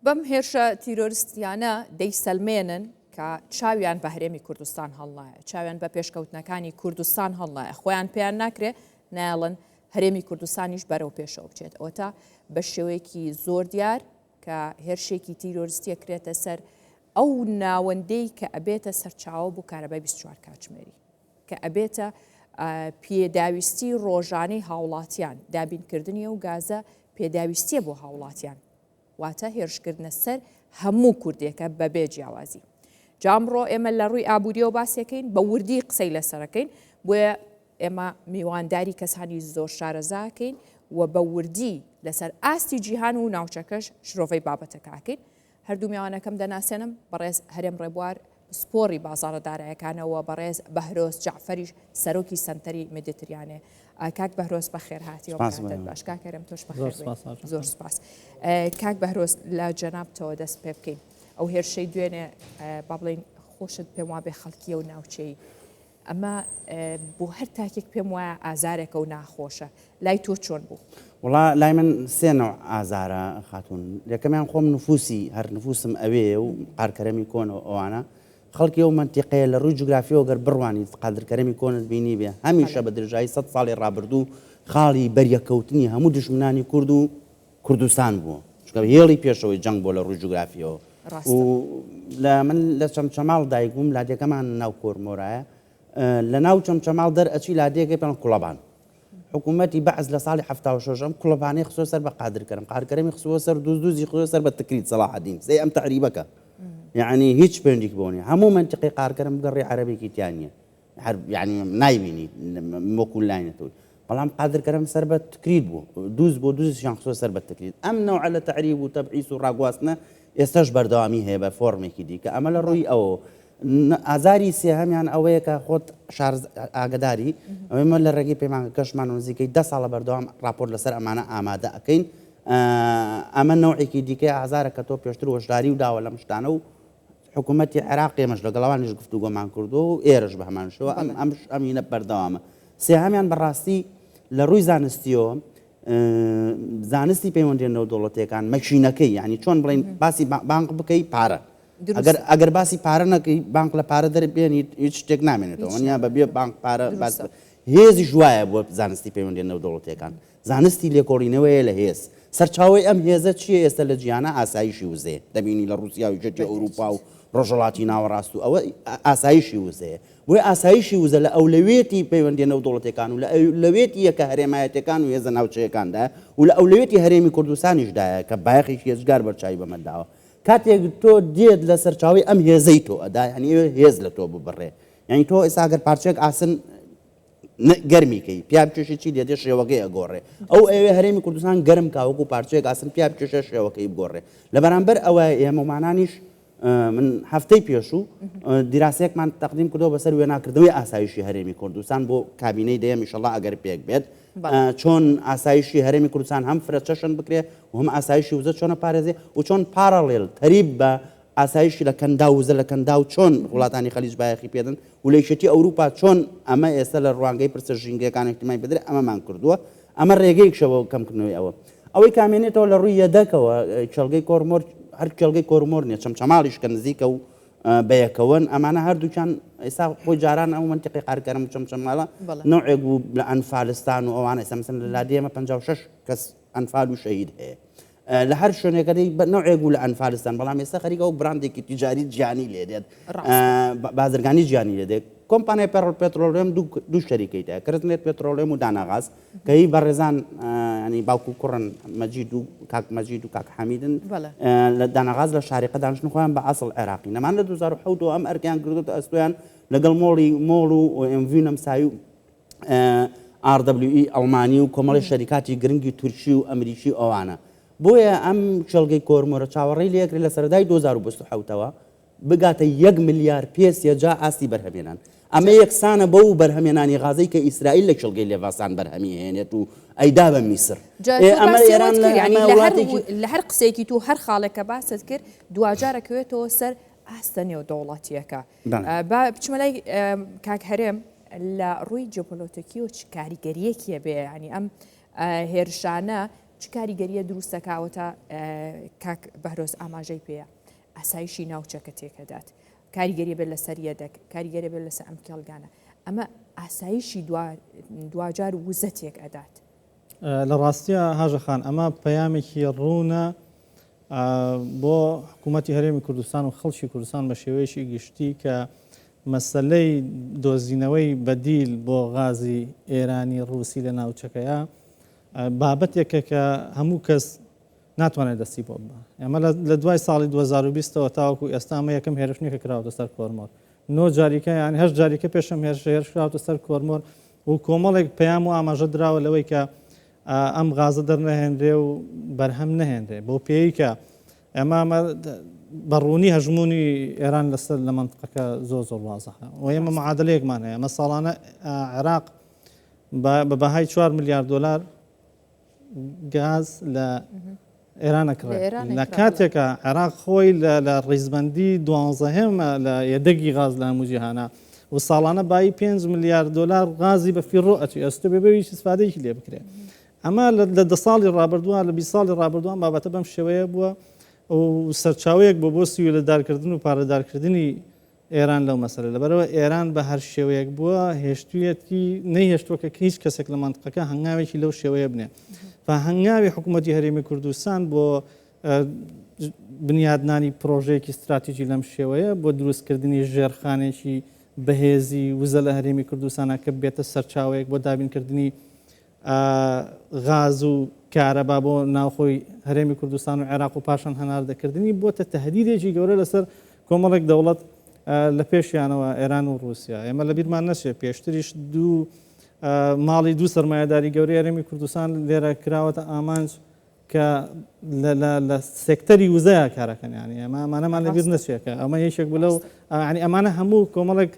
بەم هێرشە تیرۆریستیانە دەیسەلمێنن کە چاویان بە هەرێمی کوردستان هەڵنایە، چاویان بە پێشکەوتنەکانی کوردستان هەڵنایە، خۆیان پێیان ناکرێ نایڵن هەرێمی کوردستانیش بەرەو پێشەوە بچێت. ئەوتا بە شێوەیەکی زۆر دیار کە هێرشێکی تیرۆریستیە کرێتە سەر ئەو ناوەندەی کە ئەبێتە سەرچاوە بۆ کارەبای 24 کاتژمێری، کە ئەبێتە پێداویستی ڕۆژانەی هاوڵاتیان، دابینکردنی و گازە پێداویستیە بۆ هاوڵاتیان، واتە هێرشکردنە سەر هەموو کوردێکە بەبێ جیاوازی. جامڕۆ ئێمە لە ڕووی ئابوووریەوە باسیەکەین، بە وردی قسەی لەسەرەکەین، بۆیە ئێمە میوانداری کەسانی زۆر شارەزاکەین و بە وردی لەسەر ئاستی جیهان و ناوچەکەش شرۆڤەی بابەتەکەکەین. هەردوو میوانەکەم دەناسێنم بەڕێز هەرێم ڕێبوار سپۆڕی بازاڕە دارایەکانەوە، بەڕێز بەهرۆز جعفەریش سەرۆکی سەنتەری مدیتریانێ. کاک بەهرۆز بەخێر هاتیەوە باش کاکەرم تۆش بەخێر زۆر سپاس. کاک بەهرۆز لە جەنابتەوە دەست پێ بکەین ئەو هێرشەی دوێنێ با بڵین خۆشت پێم وابێ خەڵکیە و ناوچەی، ئەمە بۆ هەر تاکێک پێم وایە ئازارێکە و ناخۆشە، لای تۆ چۆن بوو؟ وڵا لای من سێ نەوع ئازارە خاتون. یەکەمیان خۆم نفوسی هەر نفوسم ئەوێ و قارکەرەمی کۆنەوە ئەوانە خەڵکی ئەو منتیقەیە لە ڕووی جوگرافیەوە گەر بڕوانیت قادرکەرەمی کۆنت بینی بێ هەمیشە بە درێژایی 100 ساڵی ڕابردوو خاڵی بەریەکەوتنی هەموو دژمنانی کورد و کوردستان بووە، چونکە هێڵی پێشەوەی جەنگ بۆ لە ڕووی جوگرافیەوە. و من لە چەمچەماڵ دایک بووم، لادێکەمان ناو کۆرمۆرایە، لە ناو چەمچەماڵ دەرئەچی لادێکی پێڵ کوڵەبان. حکوومەتی بەعز لە ساڵی 76 کوڵەبانەی خسۆ سەر بە قادرکەرم، قادرکەرەمی خسۆ سەر دووزی خسۆ سەر بە تکریت سەلاحەدین سێ ئەم تەعریبەکە، یعنی هیچ پەیوەندیک بۆ نییە. هەموو منتیقی قارکەرم گەڕی عەرەبێکی تیان نییە، یعنی نایبینی وەکو لاینەتەوەی، بەڵام قادرکەرم سەر بە تکریت بوو، دووز بۆ دووزیشیان خسۆ سەر بە تکریت. ئەم نەوعە لە تەعریب و تەبعیس و ڕاگواستنە ئێستاش بەردەوامی هەیە بە فۆرمێکی دیکە. ئەمە لە ڕووی ئەوە ئازاری سێهەمیان ئەوەیە کە خۆت ئاگداری ئەوێمە لە ڕێگەی پەیمانگە کەشمان نزیکەی 10 ساڵە بەردەوام راپۆرت لەسەر ئەمانە ئامادە ئەەکەین. ئەمە نەوعێکی دیکەی ئازارە کە تۆ پێشتر وەشداری و داوە لەم شتانە و حکوومەتی عێراق ئێمەش لەگەڵەوانیش گفتوگۆمان کردو و ئێرەش بە هەمانشەوە ئەمینە بەردەوامە. سێهەمیان بەڕاستی لە ڕووی زانستیەوە زانستی پەیوەندێنەوە دەوڵەتیەکان مەشینەکەی، یعنی چۆن بڵین باسی بانک بکەی پارە، ئەگەر باسی پارە نەکەی بانک لە پارە دەربێنیت هیچ شتێک نامێنێتەوە، وەنیا بەبێ بانک پارە هێزی ژوایە بۆ زانستی پەیوەندێنەوە دەوڵەتیەکان. زانستی لێکۆڵینەوەیە لە هێز. سەرچاوی ئەم هێزە چیە ئێستا لە جیهانە؟ ئاسایشی وزەیە. دەبینی لە رووسیا و جەتی ئەوروپا و ڕۆژهەڵاتی ناوەڕاست و ئەوە ئاسایشی وزەیە. بۆی ئاسایشی وزە لە ئەولەوێتی پەیوەندێنەوە دەوڵەتیەکان و لە ئەولەوێتی یەکە هەرێمایەتەکان و هێزە ناوچەیەکاندا و لە ئەولەوێتی هەرێمی کوردستانیشدایە کە بایەخی هێزگار بەرچاوی بەمەداوە. کاتێک تۆ دێت لە سەرچاوی ئەم هێزەی تۆ ئەدا، هەنی هێز لە تۆ ببڕێ، یعنی تۆ ئێستا ئەگەر پارچێک ئاسن گەرمیکەی پیا بکێشی چی دێتێ شێوەکەی ئەگۆڕێ، ئەو ئەوێ هەرێمی کوردستان گەرم کاوەکو پارچێک ئاسن پیا بکێشە شێوەکەی بگۆڕێ. لەبەرامبەر ئەوە ئێمەمانانیش من هەفتەی پێشوو دیراسەیەکمان تەقدیم کردەوە بەسەر وێناکردنەوەی ئاسایشی هەرێمی کوردستان بۆ کابینەی دەیەم ئینشەڵڵا ئەگەر پێک بێت، چۆن ئاسایشی هەرێمی کوردستان هەم فرەچەشن بکرێ و هەم ئاسایشی وزە چۆنە پارێزێ و چۆن پارەڵێل تەریب بە ئاسایشی لە کەندا و وزە لە کەندا و چۆن وڵاتانی خەلیج بایەخی پێدن و لە یەکێتی ئەوروپا چۆن ئەمە ئێستا لە ڕوانگەی پرسە ژینگەکان احتیمای بدرێ ئەمەمان کردووە. ئەمە ڕێگەیەکشەوە کەمکردنەوەی ئەوە ئەوەی کامێنێتەوە لە ڕووی یەدەکەوە کێڵگەی کۆرمۆر، هەر کێڵگەی کۆرمۆر نییە، چەمچەماڵیش کە نزیکە و بەیەکەوەن. ئەمانە هەردووچان ئێستا خۆی جاران ئەو منتیقی قارکەرم و چەمچەماڵە نەوعێک بوو لە ئەنفالستان و ئەوانە ئێستا مەسەڵەن لە لادێمە 56 کەس ئەنفال و شەهید هەیە لە هەر شوێنێکەکەی نەوعێک بوو لە ئەنفالستان، بەڵام ئێستا خەریکە و براندێکی تیجاری جیهانی لێ دێت، بازرگانی جیهانی لێ دێت. کۆمپانیای پێترۆلێم دوو شەریکەیتە، کردنێت پێترۆلێم و داناغاز کە هی بەڕێزان ینی باوکو کوڕن مەجید و کاک مەجید و کاک حەمیدن لە داناغاز لە شارقە دانیشتن خۆیان بە ئەسڵ عێراقی. نەمان لە 2007 ئەم ئەرکیان کردوتە ئەستۆیان لەگەڵ مۆڵ و MV نەمساوی و RWE ئەڵمانی و کۆمەڵی شەریکاتی گرنگی تورکی و ئەمریکی ئەوانە. بۆیە ئەم کێڵگەی کۆرمۆرە چاوەڕێی لێکرێت لە سەرەدای 2027ەوە بگاتە 1 ملیار پێ جا ئاستی بەرهەمێنان. ئەمە یەکسانە بەو بەرهەمێنانی غازەی کە ئیسرائیل لە کێڵگەی لێڤاسان بەرهەمی هێنێت و ئەیدا بە میسر. ئەمە ئێران لە هەر قسێکی تو هەر خاڵێکە باست کرد دوجارەکەوێتەوە سەر ئاستە نێو دەوڵەتیەکە. بچمە لای کاک هەرێم لە ڕووی جیۆپۆلیتیکی و چ کاریگەریەکیە بێ، ینی ئەم هێرشانە چ کاریگەریە دروستەکاوەتە کاک بەهرۆز ئاماژەی پێەیە ئاسایشی ناوچەکە تێکەدات کاریگەری بێت لە سەریەدەک کاریگەری بێت لەسەر ئەم کێڵگانە ئەمە ئاسایشی دوجار وزەتێک ئەدات لە ڕاستیە هاژەخان ئەمە پەیامێکی ڕوونە بۆ حکوومەتی هەرێمی کوردستان و خەڵکی کوردستان بە شێوەیەکی گشتی کە مەسلەی دۆزینەوەی بەدیل بۆ غازی ئێرانی ڕووسی لە ناوچەکەیە بابەتێکە کە هەموو کەس ناتوانێت دەستی بۆ بە ئەمە لە دوای ساڵی 2020ەوە تاوەکو ئێستا ئەمە یەکەم هێرشنێکە کراوەتە سەر کۆرمۆر 9 جاریکە یان 8 جاریکە پێشەم هێرش کراوەتە سەر کۆرمۆر و کۆمەڵێک پەیام و ئاماژە درراوە لەوەی کە ئەم غازە دەرنەهێنرێ و بەرهەم نەهێنرێ بۆ پێی کە ئەمە بەڕوونی هەژمونی ئێران لەسەر لە منطقەکە زۆر وازەحە و ئێمە معادلەیەکمان هەیە ئەمە ساڵانە عێراق بە بەهای 4 میلیارد دلار گاز لە ئێرانەکڕێت لە کاتێکە عێراق خۆی لە ڕیزبەندی 12هێمە لە یەدەگی غاز لە هەموو جیهانە و ساڵانە بای 5 میلیارد دلار غازی بە فیڕۆ ئەچی ئەستۆ بێبەویش استفادەیەکی لێ بکرێت ئەمە لە 10 ساڵی ڕابردووە لە 20 ساڵی ڕابردووان بابەتە بەم شێوەیە بووە و سەرچاوەیەک بۆ سویلەدارکردن و پارەدارکردنی ئێران لەو مەسەلە لەبەرەوە ئێران بە هەر شێوەیەک بووە هێشتوویەتی نەیهێشتووە کە هیچ کەسێک لە منطقەکە هەنگاوێکی لەو شێوەیە بنێ هەنگاوی حکوومەتی هەرێمی کوردستان بۆ بنیادنانی پرۆژەیەکی استراتیژی لەم شێوەیە بۆ دروستکردنی ژێرخانێکی بەهێزی وزە لە هەرێمی کوردستانە کە بێتە سەرچاوەیەک بۆ دابینکردنی غاز و کارەبا بۆ ناوخۆی هەرێمی کوردستان و عێراق و پاشان هەناردەکردنی بۆتە تەهدیدێکی گەورە لەسەر کۆمەڵێک دەوڵەت لە پێشیانەوە ئێران و رووسیا ئێمە لە بیرمان نەچێت پێشتریش ماڵی دوو سەرمایهداری گەورەی هەرێمی کوردستان لێرە کراوەتە ئامانج کە لە سێکتەری وزەیە کارەکەنیانی ئەمانەمان لە بیر نەچێتکە ئەمە یەکێک بلە و ئەمانە هەموو کۆمەڵێک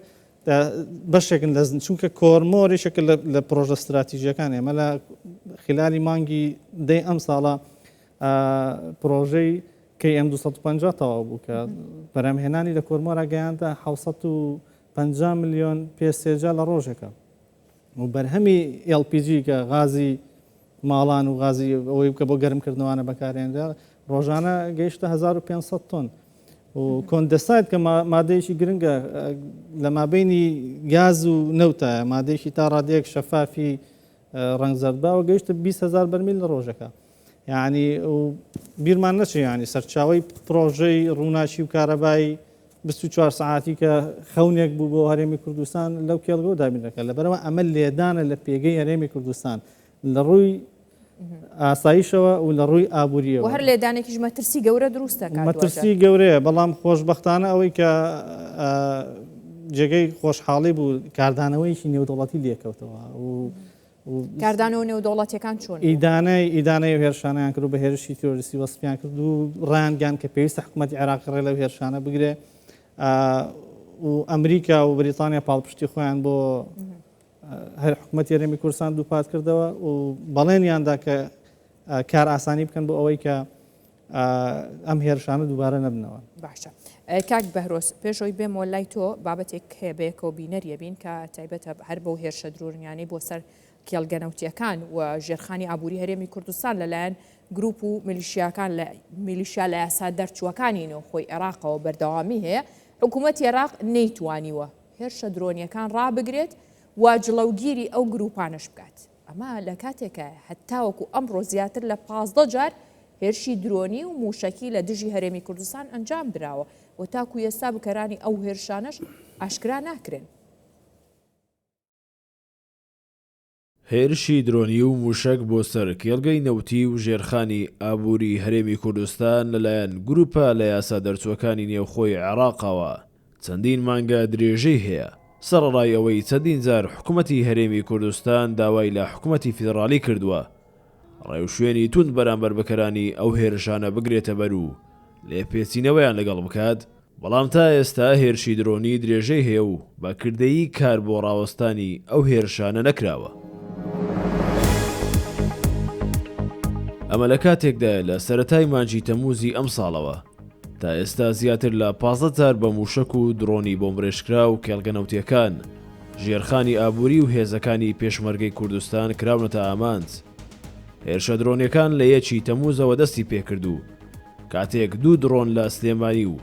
بەشێکن لە چونکە کۆرمۆرێکێکە لە پرۆژە استراتیژیەکان ئێمە لە خلالی مانگی دەی ئەم ساڵە پرۆژەی KM 250 تەواو بوو کە بەرهەمهێنانی لە کۆرمۆرە گەیاندە 750 میلیۆن پێسێجا لە ڕۆژێکە و بەرهەمی LPG کە غازی ماڵان و غازی ئەوەی بکە بۆ گەرمکردنەوەوانە بەکارێنرا ڕۆژانە گەیشتە 1500 تۆن و کۆندەسایت کە مادەیەکی گرنگە لە مابینی گاز و نەوتە مادەیەکی تا ڕادەیەک شەفافی ڕەنگزەردباوە گەیشتە 20,000 بەرمیل لە ڕۆژەکە یعنی بیرمان نەچێ ینی سەرچاوی پرۆژەی ڕووناچی و کارەبایی 24 ساعتی کە خەونێک بوو بۆ هەرێمی کوردستان لەو کێڵگە دابینەکە لەبەرەوە ئەمە لێدانە لە پێگەی هەرێمی کوردستان لە ڕووی ئاساییشەوە و لە ڕووی ئابوووریەوە هەر لێدانێکیش مەترسی گەورە دروستە مەترسی گەورەیە بەڵام خۆشبەختانە ئەوەی کە جێگەی خۆشحاڵی بوو کاردانەوەیکی نێودوڵەتی لێکەوتەوە کاردانەوە نێودوڵەتیەکان چۆن ئیدانەی هێرشانیان کرد و بە هێرشی تۆریستی وەسپیان کرد و ڕایانگەیان کە پێویستە حکوومەتی عێراق ڕێ لەو هێرشانە بگرێ و ئەمریکا و بریتانیا پاڵپشتی خۆیان بۆ هەر حکوومەتی هەرێمی کوردستان دووپات کردەوە و بەڵێنیاندا کە کار ئاسانی بکەن بۆ ئەوەی کە ئەم هێرشانە دووبارە نەبنەوە. باشە کاک بەهرۆز پێشەوەی بێمەوە لای تۆ بابەتێک هەیەبەیەکەوە بینەریە بین کە تایبەتە هەر بەو هێرشە درۆرنیانی بۆ سەر کێڵگەنەوتیەکان و ژێرخانی ئابووری هەرێمی کوردستان لەلایەن گروپ و میلیشیاکان لە میلیشیا لە یاسا دەرچووەکانی نەوخۆی عێراقەوە بەردەوامی هەیە حکوومەتی عێراق نەیتوانیوە هێرشە درۆنیەکان ڕابگرێت و جڵەوگیری ئەو گروپانش بکات ئەمە لە کاتێکە هەتاوەکو ئەمڕۆ زیاتر لە 15 جار هێرشی درۆنی و موشکی لە دژی هەرێمی کوردستان ئەنجام براوە و تاکو ئێستا بکەرانی ئەو هێرشانش ئاشکرا ناکرێن. هێرشی درۆنی و موشک بۆ سەر کێڵگەی نەوتی و ژێرخانی ئابووری هەرێمی کوردستان لەلایەن گروپە لە یاسا دەرچووەکانی نێوخۆی عێراقەوە چەندین مانگە درێژەی هەیە سەرڕای ئەوەی چەندین جار حکوومەتی هەرێمی کوردستان داوای لە حکوومەتی فیدرالی کردووە ڕێوشوێنی توند بەرامبەر بەکەرانی ئەو هێرشانە بگرێتە بەر و لێپێچینەوەیان لەگەڵ بکات بەڵام تا ئێستا هێرشی درۆنی درێژەی هەیە و باکردەیی کار بۆ ڕاوەستانی ئەو هێرشانە نەکراوە. ئەمە لە کاتێکدا لە سەرەتای مانجی تەمووزی ئەم ساڵەوە تا ئێستا زیاتر لە 15 جار بە موشک و درۆنی بۆمبرێشکرا و کێڵگەنەوتیەکان ژێرخانی ئابووری و هێزەکانی پێشمەرگەی کوردستان کراونەتە ئامانج هێرشە درۆنیەکان لە 1 تەمووزەوە دەستی پێکردو کاتێک 2 درۆن لە سلێمانی و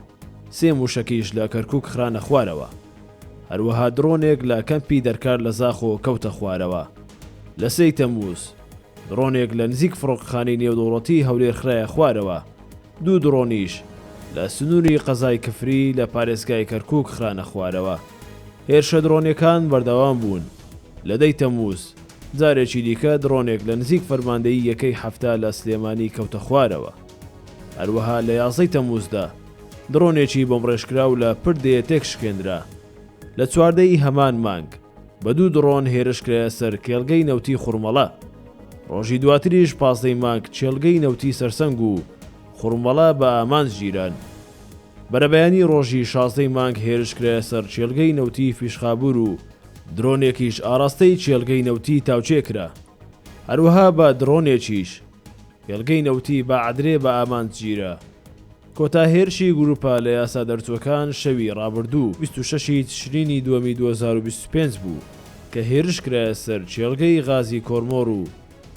3 موشەکیش لە کەرکووک خرانە خوارەوە. هەروەها درۆنێک لە کەمپی دەرکار لە زاخۆ کەوتە خوارەوە. لە 3 تەمووز درۆنێک لە نزیک فڕۆکخانەی نێودوڵەتی هەولێر خرایە خوارەوە. 2 درۆنیش لە سنووری قەزای کفری لە پارێزگای کەرکووک خرانە خوارەوە. هێرشە درۆنیەکان بەردەوام بوون. لە 10 تەمووز جارێکی دیکە درۆنێک لە نزیک فەرماندەیی 1 هەفتە لە سلێمانی کەوتە خوارەوە. هەروەها لە 11 تەمووزدا درۆنێکی بۆم ڕێژکراو لە پردێ تێک شکێنرا. لە 14 هەمان مانگ بە 2 درۆن هێرشکرایە سەر کێڵگەی نەوتی خوڕمەڵە. ڕۆژی دواتریش 15 مانگ چێلگەی نەوتی سەرسەنگ و خوڕمەڵە بە ئامانج گیران. بەرەبەیانی ڕۆژی 16 مانگ هێرشکرایە سەر چێلگەی نەوتی فیشخابور و درۆنێکیش ئاراستەی چێلگەی نەوتی تاوچێکرا. هەروەها بە درۆنێکیش کێڵگەی نەوتی بە عەدرێ بە ئامانج گیرە. کۆتاهێرشی گروپە لە یاسا دەرچوەکان شەوی ڕابردوو 26 تشرینی 2025 بوو کە هێرش کرایە سەر چێلگەی غازی کۆرمۆر و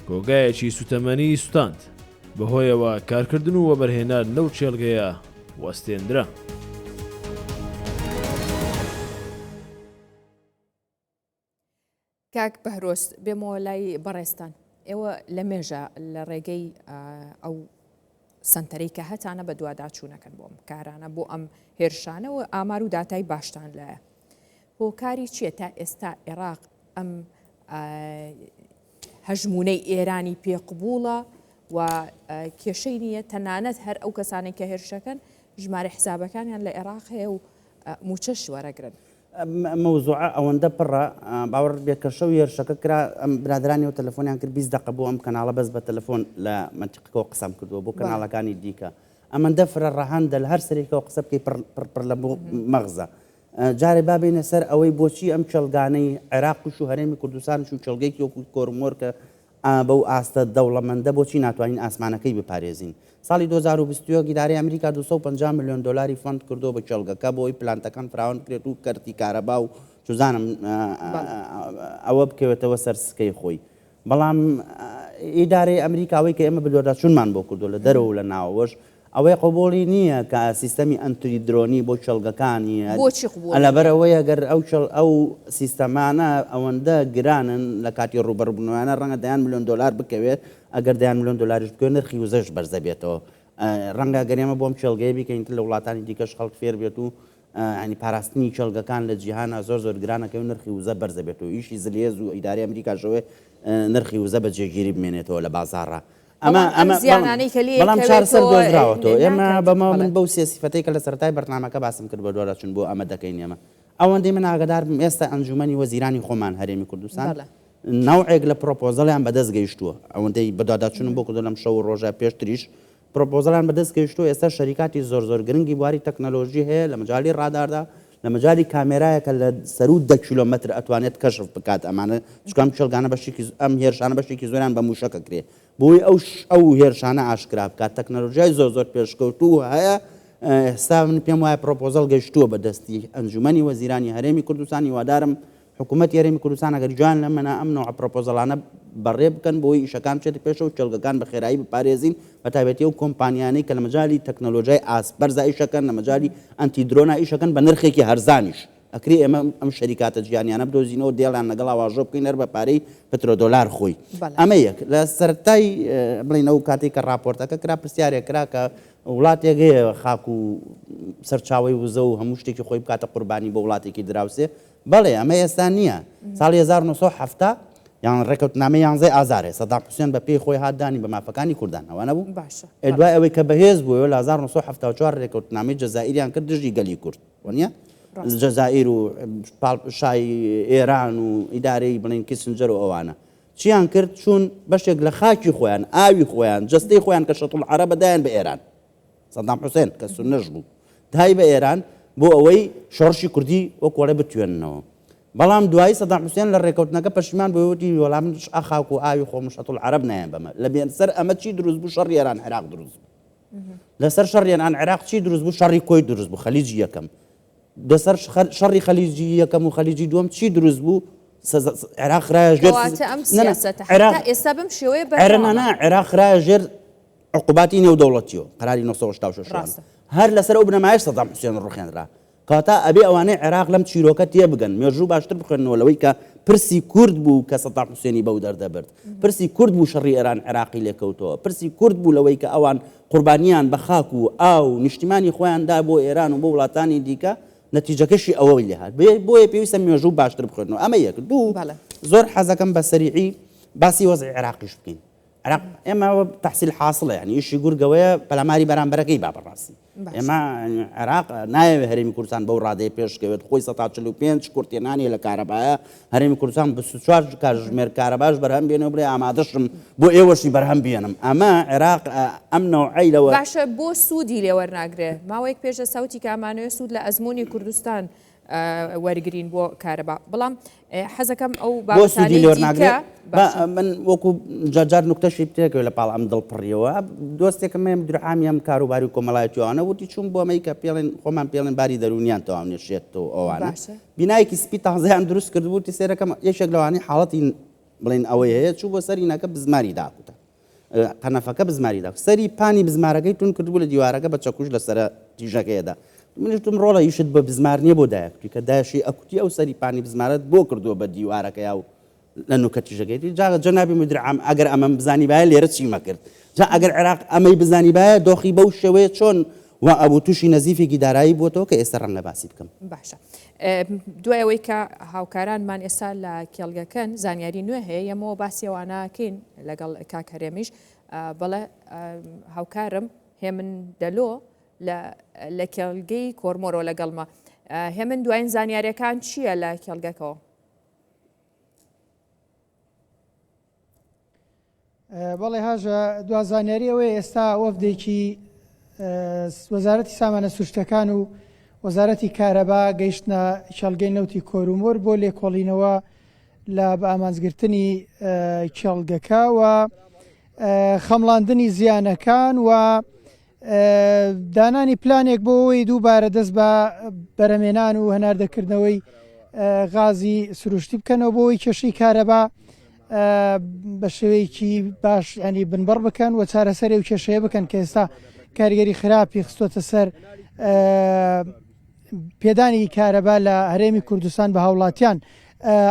کۆگایەکی سوتەمەنی سوتاند. بەهۆیەوە کارکردن و وەبەرهێنان لەو چێلگەیە وەستێنرا. کاک بەهرۆست بێمەوە لای بەڕێستان ئێوە لە مێژە لە ڕێگەی ئەو سنتەرەی کە هەتانە بە دوواداچوونەکەن بۆم کارانە بۆ ئەم هێرشانەوە ئامار و داتای باشتان لایە. هۆکاری چییە تا ئێستا عێراق ئەم هەژمونەی ئێرانی پێقبوڵە و کێشەی نییە تەنانەت هەر ئەو کەسانی کە هێرشەکەن ژمارە حسابەکانیان لە عێراق هەیە و موچەش وەرەگرن. مەوزوعە ئەوەندە پڕە باوەڕ بێت کە شەو هێرشەکە کرا ئەم برادرانی و تەلەفۆنیان کرد 20 دقە بۆ ئەم کەناڵە بەس بە تەلەفۆن لە منتیقەوە قسەم کردووە بۆ کەناڵەکانی دیکە. ئەمەندە فرە ڕەهاندە لە هەر سەرێکەوە قسە بکەی پڕ لە مەغزە. جارێ بابێنە سەر ئەوەی بۆچی ئەم چێلگانەی عێراقش و هەرێمی کوردستانش و چێلگەیەکی وەکو کۆرمۆر کە بەو ئاستە دەوڵەمەندە بۆچی ناتوانین ئاسمانەکەی بپارێزین. ساڵی 2020 گیدارەی ئەمریکا 250 میلیۆن دلاری فەند کردو بە چێلگەکە بۆی پلانتەکان فراون کرێت و کەرتی کارەبا و چزانم ئەوە بکەوێتەوە سەر سکەی خۆی. بەڵام ئیدارەی ئەمریکاوەی کە ئێمە بەدواداچوونمان بۆ کردو لە دەرەوە و لە ناوەوەش ئەوەی قوبوڵی نییە کە سیستەمی ئەنتری درۆنی بۆ چێلگەکانی لەبەرەوەی ئەگەر ئەو سیستەمانە ئەوەندە گرانن لە کاتی ڕوبەربوونەوەیانە ڕەنگە 10 میلیۆن دلار بکەوێت ئەگەر 10 میلیۆن دلاریش بکەوێت نرخی وزەش بەرزە بێتەوە. ڕەنگە گەرێمە بۆم چێلگەیە بیکەین لە وڵاتانی دیکەش خەڵک فێر بێت و ینی پاراستنی چێلگەکان لە جیهانە زۆر گرانەکە و نرخی وزە بەرزە بێتەوە. ئیشی زلێز و ئیداری ئەمریکاشەوەی نرخی وزە بە جێگیری بمێنێتەوە لە بازاڕە. بەڵام چارسەر دۆزراوەتەوە. ئێمە بەمە من بەو سیاسیفەتەی کە لە سەرەتای بەرنامەکە باسم کرد بە دوواداچوون بۆ ئەمە دەکەین ئێمە. ئەوەندەی من ئاگادارم ئێستا ئەنجومەنی وەزیرانی خۆمان هەرێمی کوردستان ناوعێک لە پرۆپۆزەڵیان بەدەست گەیشتووە. ئەوەندەی بەدواداچوونم بۆ کردو لەم شەو ڕۆژە پێشتریش پرۆپۆزەڵیان بەدەست گەیشتووە. ئێستا شەریکاتی زۆر گرنگی بواری تەکنەلۆژی هەیە لە مەجای ڕاداردا لە مەجای کامێرایەکە لە سەر و 10 کیلۆمەتر ئەتوانێت کەشف بکات. ئەمانە چکام چێلگانە بەشێکی ئەم هێرشانە بەشێکی زۆریان بە موشەکە کرێ بۆی ئەو هێرشانە ئاشکرا بکات. تەکنەلۆژیای زۆر پێشکەوتوو هەیە. ئێستا من پێم وایە پرۆپۆزەڵ گەیشتووە بەدەستی ئەنجومەنی وەزیرانی هەرێمی کوردستانی. وادارم حکوومەتی هەرێمی کوردستان ئەگەر جوان لە منە ئەم نوع پرۆپۆزەڵانە بەڕێ بکەن بۆی ئیشەکان بچێتە پێشەوە و چێلگەکان بە خێرایی بپارێزین بە تایبەتی ئەو کۆمپانیانەی کە لە مەجای تەکنەلۆژیای ئاسبەرزا ئیشەکەن لە مەجای ئەنتی درۆنا ئیشەکەن بە نرخێکی هەرزانیش. ئەکری ئێمە ئەم شەریکاتە جیانیانە بدۆزینەوە دێڵیان لەگەڵ ئاواژۆ بکەین هەر بە پارەی پترۆدۆلار خۆی. ئەمە یەک لە سەرەتای بڵێنەوە کاتێک کە راپۆرتەکە کرا پرسیارێک کرا کە وڵاتێک هەیە خاک و سەرچاوی وزە و هەموو شتێکی خۆی بکاتە قوربانی بۆ وڵاتێکی دراوسێ. بەڵێ ئەمە ئێستا نییە. ساڵی 1970 یان ڕێکەوتنامەی 11 ئازارێ سەدام حوسێن بە پێی خۆی هاتدانی بە مافەکانی کوردان ئەوانە بوو. دوای ئەوەی کە بەهێز بووە لە 1974 ڕێکەوتنامەی جەزائیریان کرد دژی گەلی کورد وانە جەزائیر و شای ئێران و ئیدارەی بڵین کیسنجەر و ئەوانە چیان کرد چون بەشێک لە خاکی خۆیان ئاوی خۆیان جەستەی خۆیان کە شەتڵ عەرەب بەدایان بە ئێران سەدام حوسێن کە سونەش بوو دای بە ئێران بۆ ئەوەی شۆڕشی کوردی وەکوڵێ بتوێننەوە. بەڵام دوایی سەدام حوسێن لە ڕێکەوتنەکە پەشیمان بۆوتی وەڵامش ئاخاک و ئاوی خۆم شەتڵ عەرەب نایەن بەمە لە بێنسەر ئەمە چی دروست بوو شەڕی ئێران عێراق دروست بوو. لەسەر شەڕی ئێران عێراق چی دروست بوو شەڕی کۆی دروست بوو خەلیجی یەکەم. لەسەر شەڕی خەلیجی یەکەم و خەلیجی دووەم چی دروست بوو عێراق خراژێر کەواتە ئەم سیاسەتە حتا ئێستا بەم شێوەیە عێرەنە عێراق خراژێر عقوباتی نێودەوڵەتیەوە قەراری 1986 هەر لەسەر ئەو بنەمایش سەدام حوسێن ڕوخێنرا کەواتە ئەبێ ئەوانەی عێراق لەم چیرۆکە تێبگەن مێژوو باشتر بخوێنەوە لەوەی کە پرسی کورد بوو کە سەدام حوسێنی بەو دەردەبرد پرسی کورد بوو شەڕی ئێران عێراقی لێکەوتەوە پرسی کورد بوو لەوەی کە ئەوان قوربانیان بە خاک و ئاو نیشتیمانی خۆیاندا بۆ ئێران و بۆ وڵاتانی دیکە نەتیجەکەشی ئەوەی لێ هات بۆیە پێویستە مێژوو باشتر بخوێنەوە ئەمە یەک دوو زۆر حەزەکەم بە سەریعی باسی وەزعی عێراقیش بکەین عراق ئێمە تحصیل حاصلە یعنی ئیشی گورگەوەیە پەلاماری بەرامبەرەکەی با بەڕاستی ئێمە عێراق نایەوێت هەرێمی کوردستان بەو ڕادەیە پێشکەوێت خۆی 145 کورتێنانی لە کارەبایە هەرێمی کوردستان 24 کاتژمێر کارەباش بەرهەم بێنەوە بڵێ ئامادەشم بۆ ئێوەشی بەرهەم بێنم ئەمە عێراق ئەم نەوعەی لەوە باشە بۆ سوودی لێ وەرناگرێ ماوەیەک پێشە ساوتی کامانەوە سوود لە ئەزمموی کوردستان وەرگرین بۆ کارەبا بەڵام حەزەکەم ئەو باسوودی من وەکو جار نوکتەشی بتێکەوە لە پاڵ ئەم دڵپڕیەوە دۆستێکم مێم درعامیەم کاروباری و کۆمەڵایەتیوانە وتی چوون بۆ ئەمەی کە پێڵێن خۆمان پێڵێن باری دەرونیان تەواونێشێتەوە ئەوانە بینایەکی سپی تازەیان دروست کردبووتی سێرەکەم یەکێک لەوانی حاڵەتی بڵێن ئەوەی هەیە چوو بۆ سەرینەکە بزماری داکوتە قەنەفەکە بزماری دا سەری پانی بزمارەکەی تون کردبوو لە دیوارەکە بە چەکوش لەسەر تیژەکەیدا منیشتم ڕۆڵە یشت بە بزمار نییە بۆ دایەکتی کە داشی ئەکوتی ئەو سەری پانی بزمارەت بۆ کردووە بە دیوارەکە یا لە نوکە تیژەکەیتی جا جەنابی مدرعام ئەگەر ئەمەم بزانی باە لێرە چیمە کرد جا ئەگەر عێراق ئەمەی بزانی باە دۆخی بەو شێوەیە چۆن و ئەبوو تووشی نەزیفێکی دارایی بۆتەوە کە ئێستا ڕەنگە باسی بکەم باشە دوای ئەوەی کە هاوکارانمان ئێستا لە کێڵگەکەن زانیاری نوێ هەیە یەمەوە باسیێوانەکەین لەگەڵ کاکەرێمیش بەڵێ هاوکارم هێمن دەلۆ لە کێڵگەی کۆرمۆرۆ لەگەڵمە هێمن دوایین زانیاریەکان چییە لە کێڵگەکەەوە؟ بەڵێ هاژە دوازانیاری ئەوەیە ئێستا وەفدێکی وەزارەتی سامانە سوشتەکان و وەزارەتی کارەبا گەیشتنە کێڵگەی نەوتی کۆرومۆر بۆ لێکۆڵینەوە لە بە ئامانجگرتنی کێڵگەکە و خەمڵاندنی زیانەکان و دانانی پلانێک بۆ ئەوەی دووبارە دەست بە بەرەمێنان و هەناردەکردنەوەی غازی سروشتی بکەنەوە بۆ ئەوەی کێشەی کارەبا بە شێوەیەکی باش ینی بنبڕ بکەن و چارەسەری و کێشەیە بکەن کە ئێستا کاریگەری خراپی خستۆتە سەر پێدانی کارەبا لە هەرێمی کوردستان بە هاوڵاتیان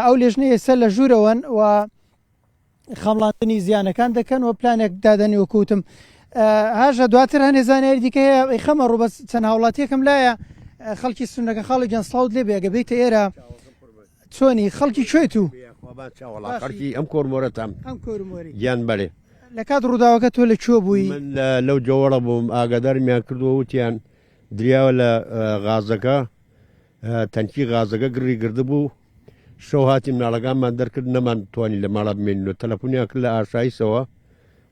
ئەو لێژنەیە سەر لە ژوورەوەن و خەمڵاندنی زیانەکان دەکەن و پلانێک دادەنی وەکوتم هاژە دواتر هەنێ زانیاری دیکە خەمە ڕوو بە چەند هاوڵاتیەکەم لایە خەڵکی سونەکە خاڵی گەنسڵاوت لێ بێگە بیتە ئێرە چۆنی خەڵکی کوێت و خەڵکی ئەم کۆرمۆرەتام ئەم کۆرمۆری گیان بەرێ لە کات ڕووداوەکە تۆ لە کوێ بووی لەو جۆوەڕە بووم ئاگادارمیان کردووە وتیان دریاوە لە غازەکە تەنکی غازەکە گڕی گرده بوو شەو هاتی مناڵەکانمان دەرکرد نەمان توانی لە ماڵە بمێنینەوە تەلەفۆنیان کرد لە ئاشاییسەوە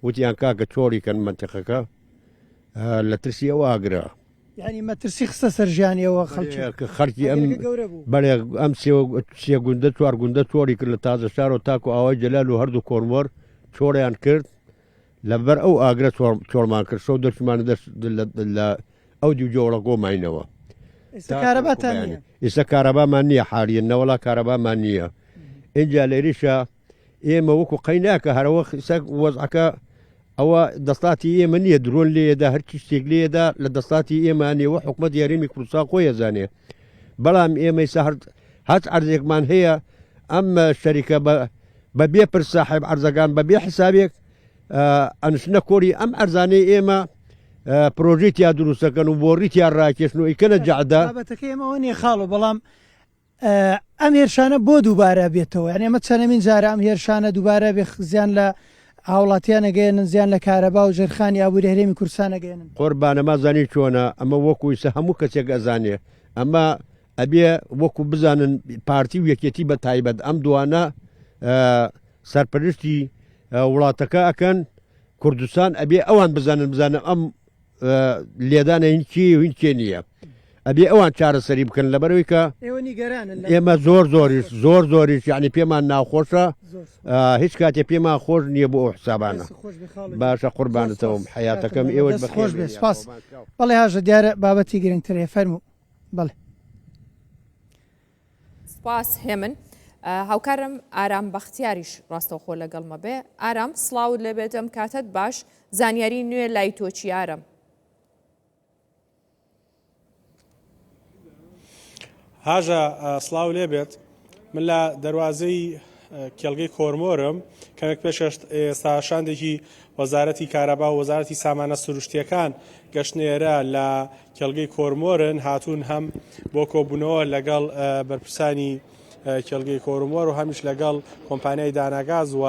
وتیان کاکە چۆری کەن منتیقەکە لە ترسی ئەوە ئاگرا یعنی مەترسی خستە سەر ژیانیەوە خەڵکی ئەم بەڵێ ئەم سێ گوندە چوار گوندە چۆری کرد لە تازە شار و تاکو ئاوای جەلال و هەردوو کۆرمۆر چۆڕیان کرد لەبەر ئەو ئاگرە چۆرمان کرد شەو دەرشمان لە ئەو دیو جۆڵە گۆماینەوە ئێستا کارەبامان نییە حالیە نەوەڵا کارەبامان نییە اینجا لێریشە ئێمە وەکو قەیناکە هەرەوە وەزعەکە ئەوە دەستاتی ئێمە نییە درۆن لێدا هەرچی شتێک لێدا لە دەستاتی ئێمانێەوە حکومەت یاریمی کوردستان خۆی ئەزانێ بەڵام ئێمە هەچ عەرزێکمان هەیە ئەم شەریکە بە بێ پرساحب عەرزەکان بە بێ حسابێک ئەنشنە کۆری ئەم ئەرزانەی ئێمە پرۆژیتیا دروستەکەن و بۆ ڕیتیان ڕاکێشن و ئیکەنە جەعدا بابەتەکەی ئێمەوە نیە خاڵ و بەڵام ئەم هێرشانە بۆ دووبارە بێتەوە یعنی ئەمە چەندەمین جارە ئەم هێرشانە دووبارە بێ زیان لە هاوڵاتیان نەگەێنن زیان لە کارەبا و ژێرخانی ئابووری هەرێمی کوردستان نەگەێنن قوربانەما زانی چۆنە ئەمە وەکویسە هەموو کەسێک ئەزانێ ئەمە ئەبێ وەکو بزانن پارتی و یەکێتی بە تایبەت ئەم دوانە سەرپەرشتی وڵاتەکە ئەکەن کوردستان ئەبێ ئەوان بزانن ئەم لێدانە هینکی و هینکێ نییە ئەبێ ئەوان چارەسەری بکەن لەبەرەوەی کە ئێمە زۆریش یعنی پێمان ناوخۆشە هیچ کاتێ پێمان خۆش نییە بۆ ئەو حسابانە باشە قوربانتەوەم حیاتەکەم ئێوە خۆش بێ سپاس بەڵێ هاژە دیارە بابەتی گرنگترێ فەرموو بەڵێ سپاس هێمن هاوکارم ئارام بەختیاریش ڕاستەوخۆ لەگەڵمە بێ ئارام سڵاوت لەبێت ئەم کاتت باش زانیاری نوێ لای تۆچی ئارەم هاژە سڵاو لێبێت من لە دەواازەی کێڵگەی کۆرمۆرم کەمێک پێش ئێستاشاندێکی وەزارەتی کارەبا و وەزارەتی سامانە سروشتیەکان گەشتنێرە لە کێڵگەی کۆرمۆرن هاتوون هەم بۆ کۆبوونەوە لەگەڵ بەرپرسانی کێڵگەی کۆرمۆر و هەمیش لەگەڵ کۆمپانیای داناگاز و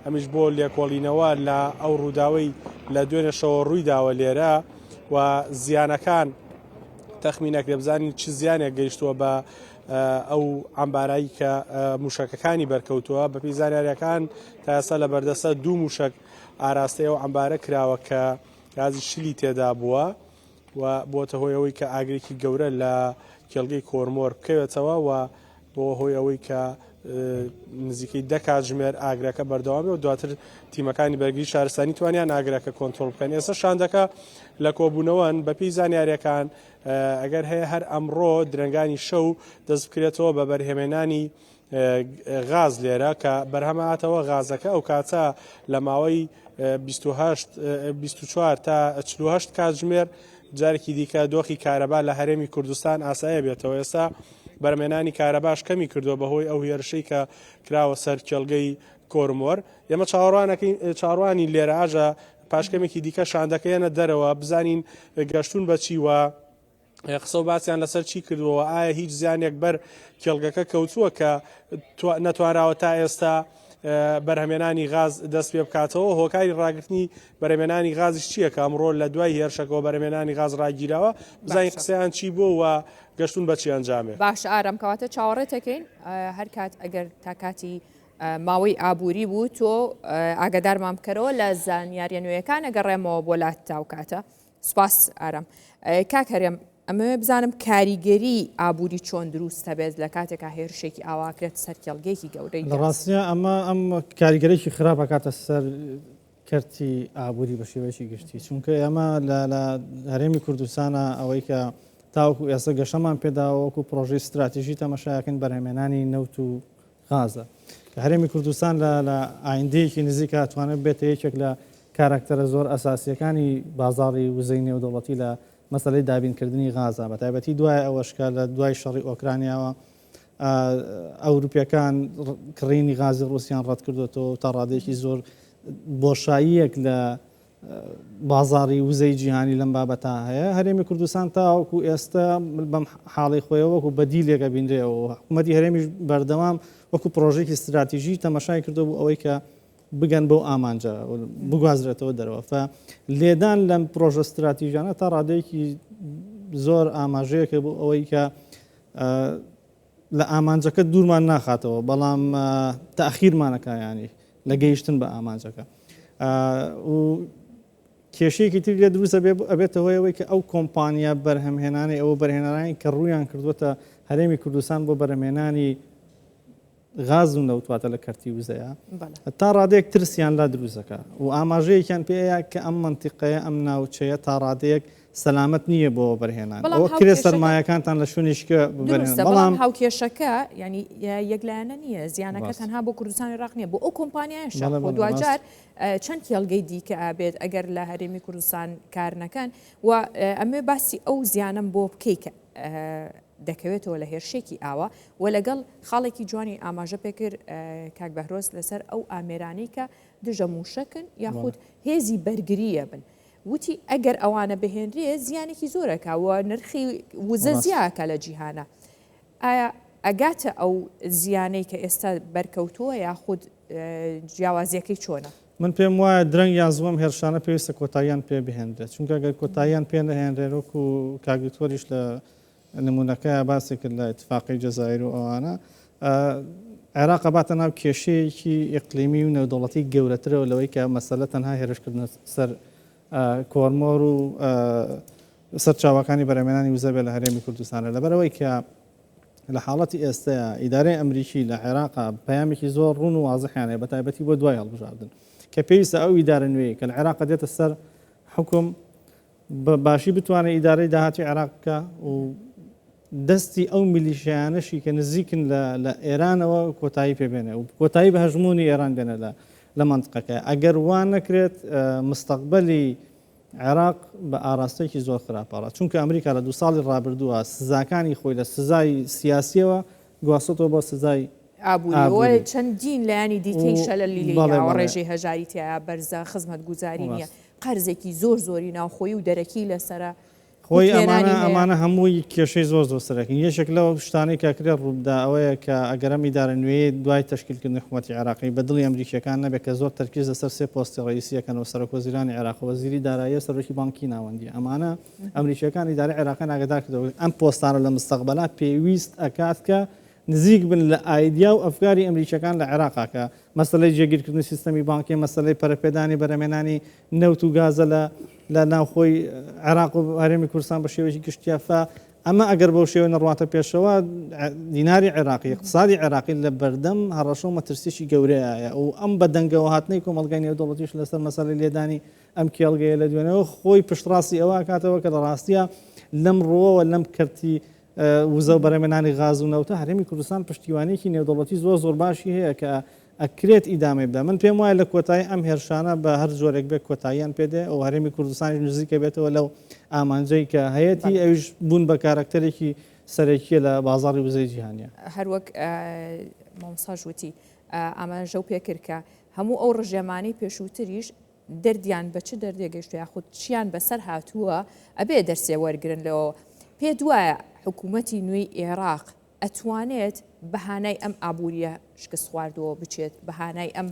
هەمیش بۆ لێکۆڵینەوە لە ئەو ڕووداوەی لە دوێنێشەوە ڕوویداوە لێرە و زیانەکان تەخمینێک لێبزانین چ زیانێک گەیشتووە بە ئەو ئەمبارایی کە موشەکەکانی بەرکەوتووە بە پێی زانیاریەکان تا ئێستا لە بەردەستە 2 موشک ئاراستەیە و ئەمبارە کراوە کە گازی شلی تێدا بووە و بۆتە هۆی ئەوەی کە ئاگرێکی گەورە لە کێڵگەی کۆرمۆر بکەوێتەوە و بۆ هۆی ئەوەی کە نزیکەی 10 کاتژمێر ئاگرەکە بەردەوامێ و دواتر تیمەکانی بەرگری شارستانی توانیان ئاگرەکە کۆنتترۆل بکەن ئێستا شاندەکە لە کۆبوونەوەن بە پێی زانیاریەکان ئەگەر هەیە هەر ئەمڕۆ درنگانی شەو دەست بکرێتەوە بە بەرهێمێنانی غاز لێرە کە بەرهەماتەوە غازەکە ئەو کاتە لە ماوەی 24 تا 48 کاتژمێر جارێکی دیکە دۆخی کارەبا لە هەرێمی کوردستان ئاسایە بێتەوە ئێستا بەرمێنانی کارەباش کەمی کردووە بەهۆی ئەو هێرشەی کە کراوە سەر کێڵگەی کۆرمۆر ئێمە چاوەڕوانی لێرە ئاژە پاشکەمێکی دیکە شاندەکەیانە دەرەوە بزانین گەشتون بەچی وە قسە و باسییان لەسەر چی کردووە ئایا هیچ زیانێک بەر کێڵگەکە کەوتووە کە نەتوانراوە تا ئێستا بەرهەمێنانی غاز دەست پێ بکاتەوە هۆکاری ڕاگررتنی بەرهمێنانی غازیش چییە کە ئەمڕۆ لە دوای هێرشەکەەوە بەرهمێنانی غاز ڕاگیراوە بزانین قسەیان چی بوو و گەشتون بەچی ئەنجامێ باش ئارام کەواتە چاوەڕێتەکەین هەر کات ئەگەر تا کاتی ماوەی ئابووری بوو تۆ ئاگدارمان بکەرەوە لە زانیاریە نوێیەکان ئەگەڕێمەوە بۆ لات تاوکاتە سوپاس ئارام کاک هەرێم ئەمە بزانم کاریگەری ئابووری چۆن دروستە بێت لە کاتێکا هێرشێکی ئاواکرێت سەر کێڵگەیەکی گەورەی لە ڕاستیە ئەم کاریگەرێکی خراپە کاتە سەر کەرتی ئابووری بە شێوەیەکی گشتی چونکە ئەمە لە هەرێمی کوردستانە ئەوەی کە تاوەکو ئێستا گەشەمان پێداوەکو پرۆژەی استراتیژی تەمەشایەکەن بەرهێمێنانی نەوت و غازە کە هەرێمی کوردستان لە ئایندەیەکی نزیکە توانێت بێتە یەکێک لە کاراکتەرە زۆر ئەساسیەکانی بازاڕی وزەی نێودەوڵەتی لە مەسەلەی دابینکردنی غازە بە تایبەتی دوای ئەوەشکە لە دوای شەڕی ئۆکرانیاوە ئەوروپیەکان کڕینی غازی ڕوسیان ڕەت کردوێتەوە تا ڕادێکی زۆر بۆشاییەک لە بازاڕی وزەی جیهانی لەم بابەتا هەیە هەرێمی کوردستان تاوەکو ئێستا بەم حاڵی خۆیەوە وەکو بەدیلێکە بینرێەوە حکوومەتی هەرێمیش بەردەوام وەکو پرۆژێکی استراتیژی تەمەشای کردو بوو ئەوەی کە بگەن بەو ئامانجە بگوازرێتەوە دەرەوە لێدان لەم پرۆژە استراتیژیانە تا ڕادەیەکی زۆر ئاماژەیەکە بوو ئەوەی کە لە ئامانجەکە دوورمان ناخاتەوە بەڵام تاخیرمانەکە ینی لە گەیشتن بە ئامانجەکە و کێشەیەکی تر لێ دروستە ئەبێتەوەیەوەی کە ئەو کۆمپانیا بەرهەمهێنانی ئەوە بەرهێنەرانی کە ڕوویان کردوەتە هەرێمی کوردستان بۆ بەرهەمهێنانی غاز و نەوتواتە لە کەرتی وزەیە تا ڕادەیەک ترسیان لا دروستەکە و ئاماژەیەکیان پێەیە کە ئەم منتیقەیە ئەم ناوچەیە تا ڕادەیەک سەلامەت نییە بۆ بەرهێنان ئەوە کرێ سەرمایەکانتان لە شوێنیشکە بەڵام هاوکێشەکە ینی یەکلایەنە نییە زیانەکە تەنها بۆ کوردستانی عێراق نییە بۆ ئەو کۆمپانیایش بۆ دوجار چەند کێڵگەی دیکە ئابێت ئەگەر لە هەرێمی کوردستان کار نەکەن و ئەمێ باسی ئەو زیانم بۆ بکەیکە دەکەوێتەوە لە هێرشێکی ئاوە و لەگەڵ خاڵێکی جوانی ئاماژە پێکرد کاک بەهرۆز لەسەر ئەو ئامێرانی کە دژە موشەکن یاخود هێزی بەرگریە بن وتی ئەگەر ئەوانە بهێنرێ زیانێکی زۆرەکەوە نرخی وزە زیاکە لە جیهانە ئایا ئەگاتە ئەو زیانەی کە ئێستا بەرکەوتووە یاخود جیاوازیەکەی چۆنە من پێم وایە درەنگ یان زوەم هێرشانە پێویستە کۆتاییان پێ بهێنرێت چونکە ئەگەر کۆتاییان پێ نەهێنرێت و کاگتۆریش لە نمونونەکە باسی کرد لە اتفاقی جەزایر و ئەوانە عێراق باتە ناو کێشەیەکی ئیقلیمی و نێودەوڵەتی گەورەترەوە لەوەی کە مەسەلە تەنها هێرشکردن سەر کۆرمۆر و سەرچاوەکانی بەرهەمێنانی وزە بێ لە هەرێمی کوردستانە لەبەرەوەی کە لە حاڵەتی ئێستەیە ئیدارەی ئەمریکی لە عێراق پەیامێکی زۆر ڕوون و وازحیانەیە بە تایبەتی بۆ دوای هەڵبژاردن کە پێویستە ئەو ئیدارە نوێی کە لە عێراق دێتە سەر حکم باشی بتوانێت ئیدارەی داهاتی عێراق بکە و دەستی ئەو میلیشیانەشی کە نزیکن لە ئێرانەوە کۆتایی پێبێنێ و کۆتایی بە هەژمونی ئێران بێنە لە منطقەکە ئەگەر وان نەکرێت مستەقبەلی عێراق بە ئاراستەیەکی زۆر خراپەڕە چونکە ئەمریکا لە 2 ساڵی ڕابردووە سزاکانی خۆی لە سزای سیاسیەوە گواستەوە بۆ سزای ئابووری چەندین لایانی دیکەی شەلە لیلیەوە ڕێژەی هەژاری تیا بەرزە خزمەت گوزاری نیە قەرزێکی زۆری ناوخۆی و دەرەکی لەسرە خۆی ئەمانە هەمووی کێشەی زۆر سەرەکەن یەشێک لەو شتانەی کاکرێ ڕوودا ئەوەیە کە ئەگەرەمی دارە نوێی دوای تشکیلکردنی حکوومەتی عێراقی بە دڵی ئەمریکیەکان نەبێت کە زۆر تەرکیز لەسەر 3 پۆستی ڕئیسیەکەن و سەرۆکوەزیرانی عێراق وەزیری دارایی سەرۆکی بانکی ناوەندی ئەمانە ئەمریکیەکان ئیدارەی عێراقیان ئاگادار کردەوە ئەم پۆستانە لە مستەقبەلا پێویست ئەکات کە نزیک بن لە ئایدیا و ئەفکاری ئەمریکیەکان لە عێراقاکە مەسەلەی جێگیرکردنی سیستەمی بانکی مەسەلەی پەرەپێدانی بەرەمێنانی نەوت و گازە لە ناوخۆی عێراق و هەرێمی کوردستان بە شێوەیەکی گشتیافە ئەمە ئەگەر بەو شێوە نەڕاتە پێشەوە دیناری عێراقی اقتصادی عێراقی لە بەردەم هەڕەشە و مەترسیشی گەورەیە و ئەم بە دەنگەوە هاتنەی کۆمەڵگای نێودەوڵەتیش لەسەر مەسەلەی لێدانی ئەم کێڵگەیە لە دوێنەوە خۆی پشتڕاستی ئەوە کاتەوە کە لە ڕاستیە لەم ڕۆوە لەم کەرتی وزە و بەرەمێنانی غاز و نەوتە هەرێمی کوردستان پشتیوانێکی نێودەوڵەتی زۆر باشی هەیە کە ئەکرێت ئیدامێ بدە من پێم وایە لە کۆتایی ئەم هێرشانە بە هەر زۆرێک بێت کۆتاییان پێدێ ئەو هەرێمی کوردستانی نزیکە بێتەوە لەو ئامانجەی کە هەیەی ئەوش بوون بە کارکتەرێکی سەرەکیە لە بازاڕی وزەی جیهانیە هەروەک مامۆساژوتی ئاماژە و پێکردکە هەموو ئەو ڕژێمانی پێشووتریش دەردیان بە چ دەردێگەشت یاخود چیان بەسەر هاتووە ئەبێ دەرسێ وەرگرن لەوە پێ دوایە حکوومەتی نوێی عێراق ئەتوانێت بەهانای ئەم ئابووریە شکست خواردەوە بچێت بەهانای ئەم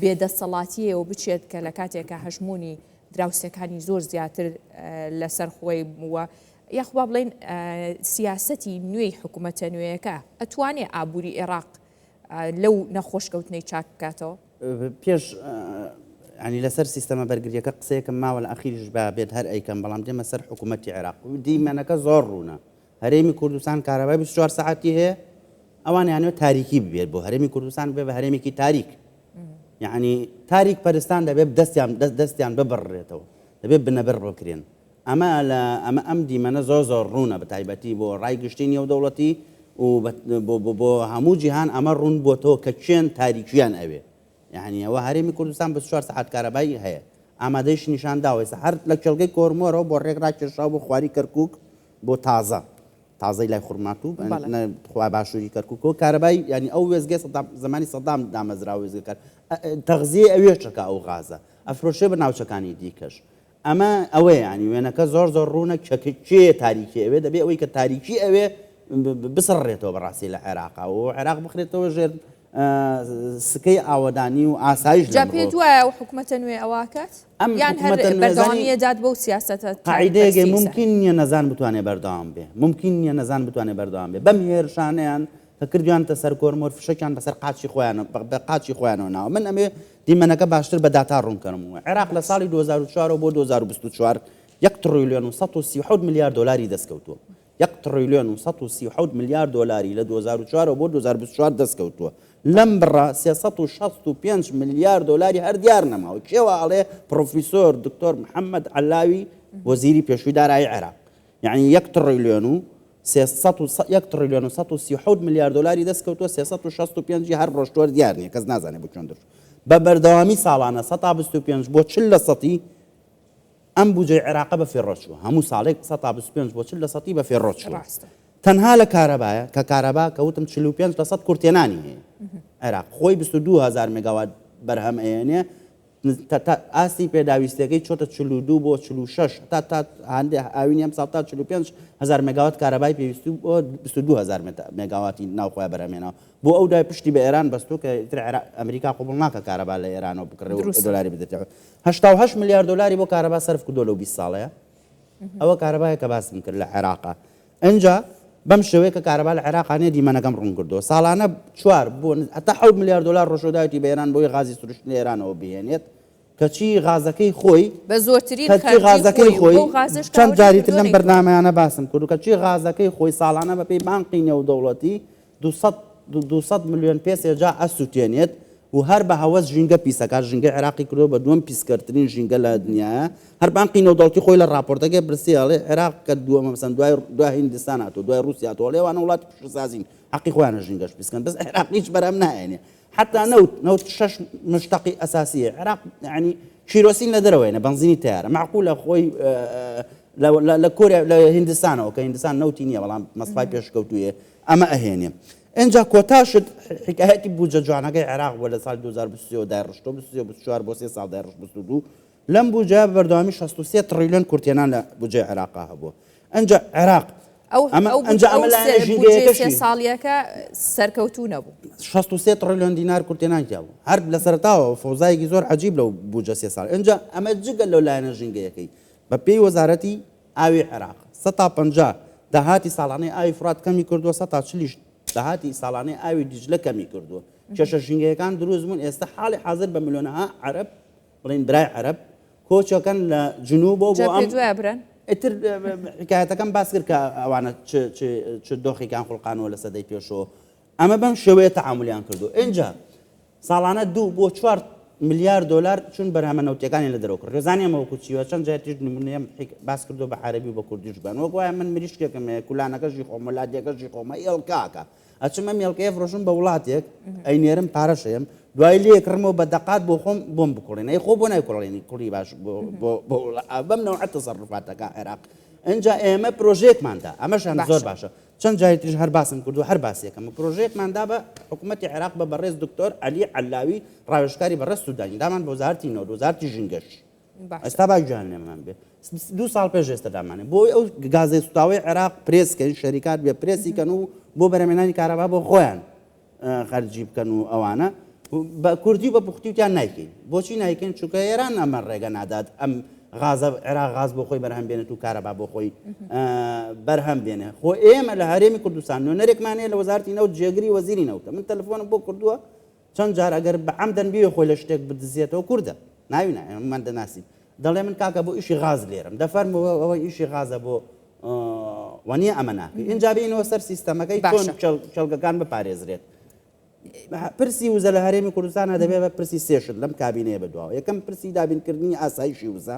بێدەسەڵاتیەوە بچێت کە لە کاتێکە هەژمونی دراوسەکانی زۆر زیاتر لەسەر خۆی وە یاخوا بڵێن سیاسەتی نوێی حکوومەتە نوێیەکە ئەتوانێت ئابووری عێراق لەو نەخۆشکەوتنەی چاک بکاتەوە پێش ینی لەسەر سیستەمە بەرگریەکە قسەیەکەم ماوە لە ئەخیریش با بێت هەر ئەیکەم بەڵام دێمە سەر حکوومەتی عێراق و دیمەنەکە زۆر ڕوونە هەرێمی کوردستان کارەبای 24 ساعتی هەیە ئەوان یانوێت تاریکی ببێت بۆ هەرێمی کوردستان بێ بە هەرێمێکی تاریک یعنی تاریک پەرستان دەبێت دەستیان ببڕێتەوە دەبێت بنەبەر بکرێن ئەمە ئەم دیمەنە زۆر ڕوونە بە تایبەتی بۆ ڕای گشتی نێودەوڵەتی و بۆ هەموو جیهان ئەمە ڕوون بۆتەوە کە چێن تاریکیان ئەوێ یعنی ئەوە هەرێمی کوردستان بە 24 ساعت کارەبایی هەیە ئامادەیش نیشان داوەی هەر لە کێڵگەی کۆرمۆرەوە بۆ ڕێک ڕاکێشاو بۆ خواری کەرکووک بۆ تازەی لای خوڕمات و خوا باشووری کەرکووکەوە کارەبایی ینی ئەو وێزگە زمانی سەدام دامەزرا وێزگەکە تەغزیە ئەوێشەکە ئەو غازە ئەفرۆشێ بە ناوچەکانی دیکەش ئەمە ئەوەیە ینی وێنەکە زۆر ڕوونە چێ تاریکی ئەوێ دەبێت ئەوەی کە تاریکی ئەوێ بسڕێتەوە بەڕاستی لە عێراقا و عێراق بخرێتەوە ژێر سکەی ئاوەدانی و ئاسایش جا پێ دوایە و حکوومەتە نوێ ئەواکات یان هەر بەردەوامیە داد بەو سیاسەتە قاعیدەیەکی ممکن نییە نەزان بتوانێت بەردەوام بێ ممکن نییە نەزان بتوانێت بەردەوام بێ بەم هێرشانیان کە کردویانتە سەر کۆرمۆر فشەکیان بەسەر قاچی خۆیان بە قاچی خۆیانەوە ناوە من ئەمێ دیمەنەکە باشتر بە داتا ڕوونکەمەوە عێراق لە ساڵی 2004 بۆ 2024 1 تریلیۆن و 137 میلیارد دلاری دەستکەوتووە 1 تریلیۆن و 137 میلیارد دلاری لە 2004 بۆ 2024 دەستکەوتووە لەم بڕە 365 میلیارد دلاری هەر دیار نەماوە کێوە ئەڵێ پرۆفیسۆر دکتۆر محەممەد عەلاوی وەزیری پێشووی دارایی عێراق یعنی 1 تریلیۆن و 137 میلیارد دلاری دەستکەوتووە 365 هەر ڕۆژتوەر دیار نییە کەس نازانێت بۆ چۆن دەچوو بە بەردەوامی ساڵانە 125 بۆ 40% ئەم بودجەی عێراق بە فێڕۆچووە هەموو ساڵێک 125 بۆ 40% بە فێڕۆچووە تەنها لە کارەبایە کە کارەبا کەوتم 45% کورتێنانی هەیە عێراق خۆی 22,000 مگاوات بەرهەم ئەێنێ ئاستی پێداویستەکەی چۆتە 42 بۆ 46 تا هەندێک ئاوینی ئەم ساڵ تا 45,000 مگاوات کارەبای پێویستی بۆ 22,000 مگاواتی ناوخۆی بەرهەمێنەوە بۆ ئەو دای پشتی بە ئێران بەستۆ کە ئەمریکا قوبڵ ناکە کارەبا لە ئێرانەوە بکڕێ دلاری بدرێتەوە 88 میلیارد دلاری بۆ کارەبا سەرف کردووە لەو 20 ساڵەیە ئەوە کارەبایە کە باسم کرد لە عێراقا ئەنجا بەم شێوەیە کە کارەبا لە عێراقانەیە دیمەنەکەم ڕوون کردووە ساڵانە 4 بۆ تا 7 میلیارد دلار ڕۆژۆداوەتی بە ئێران بۆی غازی سروشتنی ئێرانەوە بهێنێت کەچی غازەکەی خۆی بە زۆرترین غازەکەی خۆی چەند جاریتر لەم بەرنامەیانە باسم کرد و کەچی غازەکەی خۆی ساڵانە بە پێی بانقی نێودەوڵەتی 200 میلیۆن پێسێجا ئەسووتێنێت و هەر بە هەوەز ژینگە پیسەکە ژینگە عێراقی کردو بە دووەم پیسکردترین ژینگە لە دنیاە هەر بانقی نەودەڵتی خۆی لە راپۆرتەکە برسیاڵێ عێراق کە دووەمە مەسەن دوای هیندستان هاتووە دوای رووسیا هاتووە لێوانە وڵاتی پیشەسازین حەقی خۆیانە ژینگەش پیسکەن بەس عێراق هیچ بەرەم نایێنێ حتا نەوت شەش مشتەقی ئەساسیە عێراق یعنی کیرۆسین لە دەرەوەیە بنزینی تیارە معقولە خۆی لە کوریا لە هیندستانەوە کە هیندستان نەوتی نییە بەڵام مەسپای پێشکەوتویە ئەمە ئەهێنێ اینجا کۆتاشت حکایەتی بوجە جوانەکەی عێراق بۆ لە ساڵ 2023 داڕشتۆ 24 بۆ 3 ساڵ داڕشتو لەم بوجە بەردەوامی 63 تریلیۆن کورتێنان لە بوجەی عێراقا هەبووە ئەنجا عێراق سێ ساڵیەکە سەرکەوتوو نەبوو 63 تریلیۆن دینار کورتێنانیا بوو هەر لە سەرتاوە فۆزایەکی زۆر عەجیب لەو بوجە 3 ساڵ اینجا ئەمە جگە لەو لایەنە ژینگەیەکەی بە پێی وەزارەتی ئاوی عێراق 150 داهاتی ساڵانەی ئاوی فرات کەمی کردووە 140 داهاتی ساڵانەی ئاوی دیجلە کەمی کردووە کێشە ژینگەیەکان دروست بوون ئێستا حاڵی حاضر بە ملیۆنەها عەرەب بڵین برای عەرەب کۆچەکەن لە جنوبەوە بۆ ئەم برن ئیتر حکایەتەکەم باس کرد کە ئەوانە چ دۆخێکیان خوڵقانەوە لە سەدەی پێشەوە ئەمە بەم شێوەیە تەعاملیان کردو اینجا ساڵانە 2 بۆ 4 ملیار دلار چون بەرهەمە نەوتیەکانی لە دەرەوە کرد ڕێزانانی ئەمە وەکو چیوە چەند جاتیش نمونەیە باس کردو بە عەرەبی و بە کوردیش بن وەک وایە من مریشکێکم کولانەکەژی خۆم وڵاتێکەژی خۆمە ئێڵکاکە ئەچمە مێڵکەیە فرۆشم بە وڵاتێک ئەینێرم پارەشەیەم دوای لێکڕمەوە بە دەقات بۆ خۆم بۆم بکوڵێن ئەی خۆ بۆ نایکوڵێنی کوڕی باش بەم نەوعەت تەسەڕفاتەکە عێراق اینجا ئێمە پرۆژێکماندا ئەمەشان زۆر باشە چەند جای تریش هەر باسم کردو هەر باسیەکەم پرۆژێکماندا بە حکوومەتی عێراق بە بەڕێز دکتۆر عەلی عەلاوی ڕاوێژکاری بەڕێز سوودانی دامان بۆ وەزارەتی نەوت وەزارەتی ژینگەش ئێستا با گوێیانێمان بێ 2 ساڵ پێش ئێستا دامانێ بۆ ئەو گازەی سوتاوی عێراق پرێسکەن شەریکات بێ پرێسیکەن و بۆ بەرهەمێنانی کارەبا بۆ خۆیان خەرجی بکەن و ئەوانە بە کوردی بە پوختیوتیان نایکەین بۆچی نایکەین چونکە ئێران ئەمە ڕێگە نادات ئەم غازە عێراق غاز بۆ خۆی بەرهەم بێنێت و کارەبا بۆ خۆی بەرهەم بێنێ خۆ ئێمە لە هەرێمی کوردستان نوێنەرێکمانەیە لە وەزارەتی نەوت جێگری وەزیری نەوتە من تەلەفۆنم بۆ کردووە چەند جار ئەگەر بە عەمدەن بێ خۆی لە شتێک بدزێتەوە کووردە ناوینە من دەناسین دەڵێ من کاکە بۆ ئیشی غاز لێرم دەفەرمەوە ئەوە ئیشی غازە بۆ وانە ئەمە ناکە اینجا بینەوە سەر سیستەمەکەی چۆن چەلگەکان بپارێزرێت پرسی وزە لە هەرێمی کوردستانە دەبێت بە پرسی سێشت لەم کابینەیە بەدواوە یەکەم پرسی دابینکردنی ئاسایشی وزە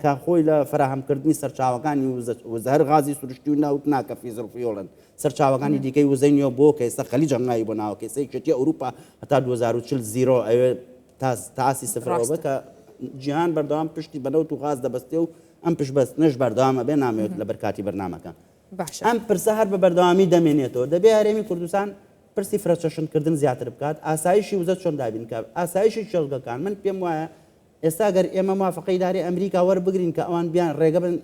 کە خۆی لە فراهەمکردنی سەرچاوەکانی وزە هەر غازی سروشتی و ناوت ناکە فیزڵفیۆڵن سەرچاوەکانی دیکەی وزەی نیوە بۆ کە ئێستا خەلیج هەنگاوی بۆ ناوە کەسەی کێتی ئەوروپا هەتا 2040 زیرۆ ئەوێ تاسی سفرەوە بە کە جیهان بەردەوام پشتی بەنەوت و غاز دەبەستێ و ئەم پشت بەست نەش بەردەوامە بێ نامەوێت لە بەرکاتی بەرنامەکە ئەم پرسە هەر بە بەردەوامی دەمێنێتەوە دەبێ هەرێمی کوردستان پرسی فرەچەشنکردن زیاتر بکات ئاسایشی وزە چۆن دابین کات ئاسایشی چێڵگەکان من پێم وایە ئێستا گەر ئێمە موافقەی داری ئەمریکا وەربگرین کە ئەوان بیان ڕێگە بن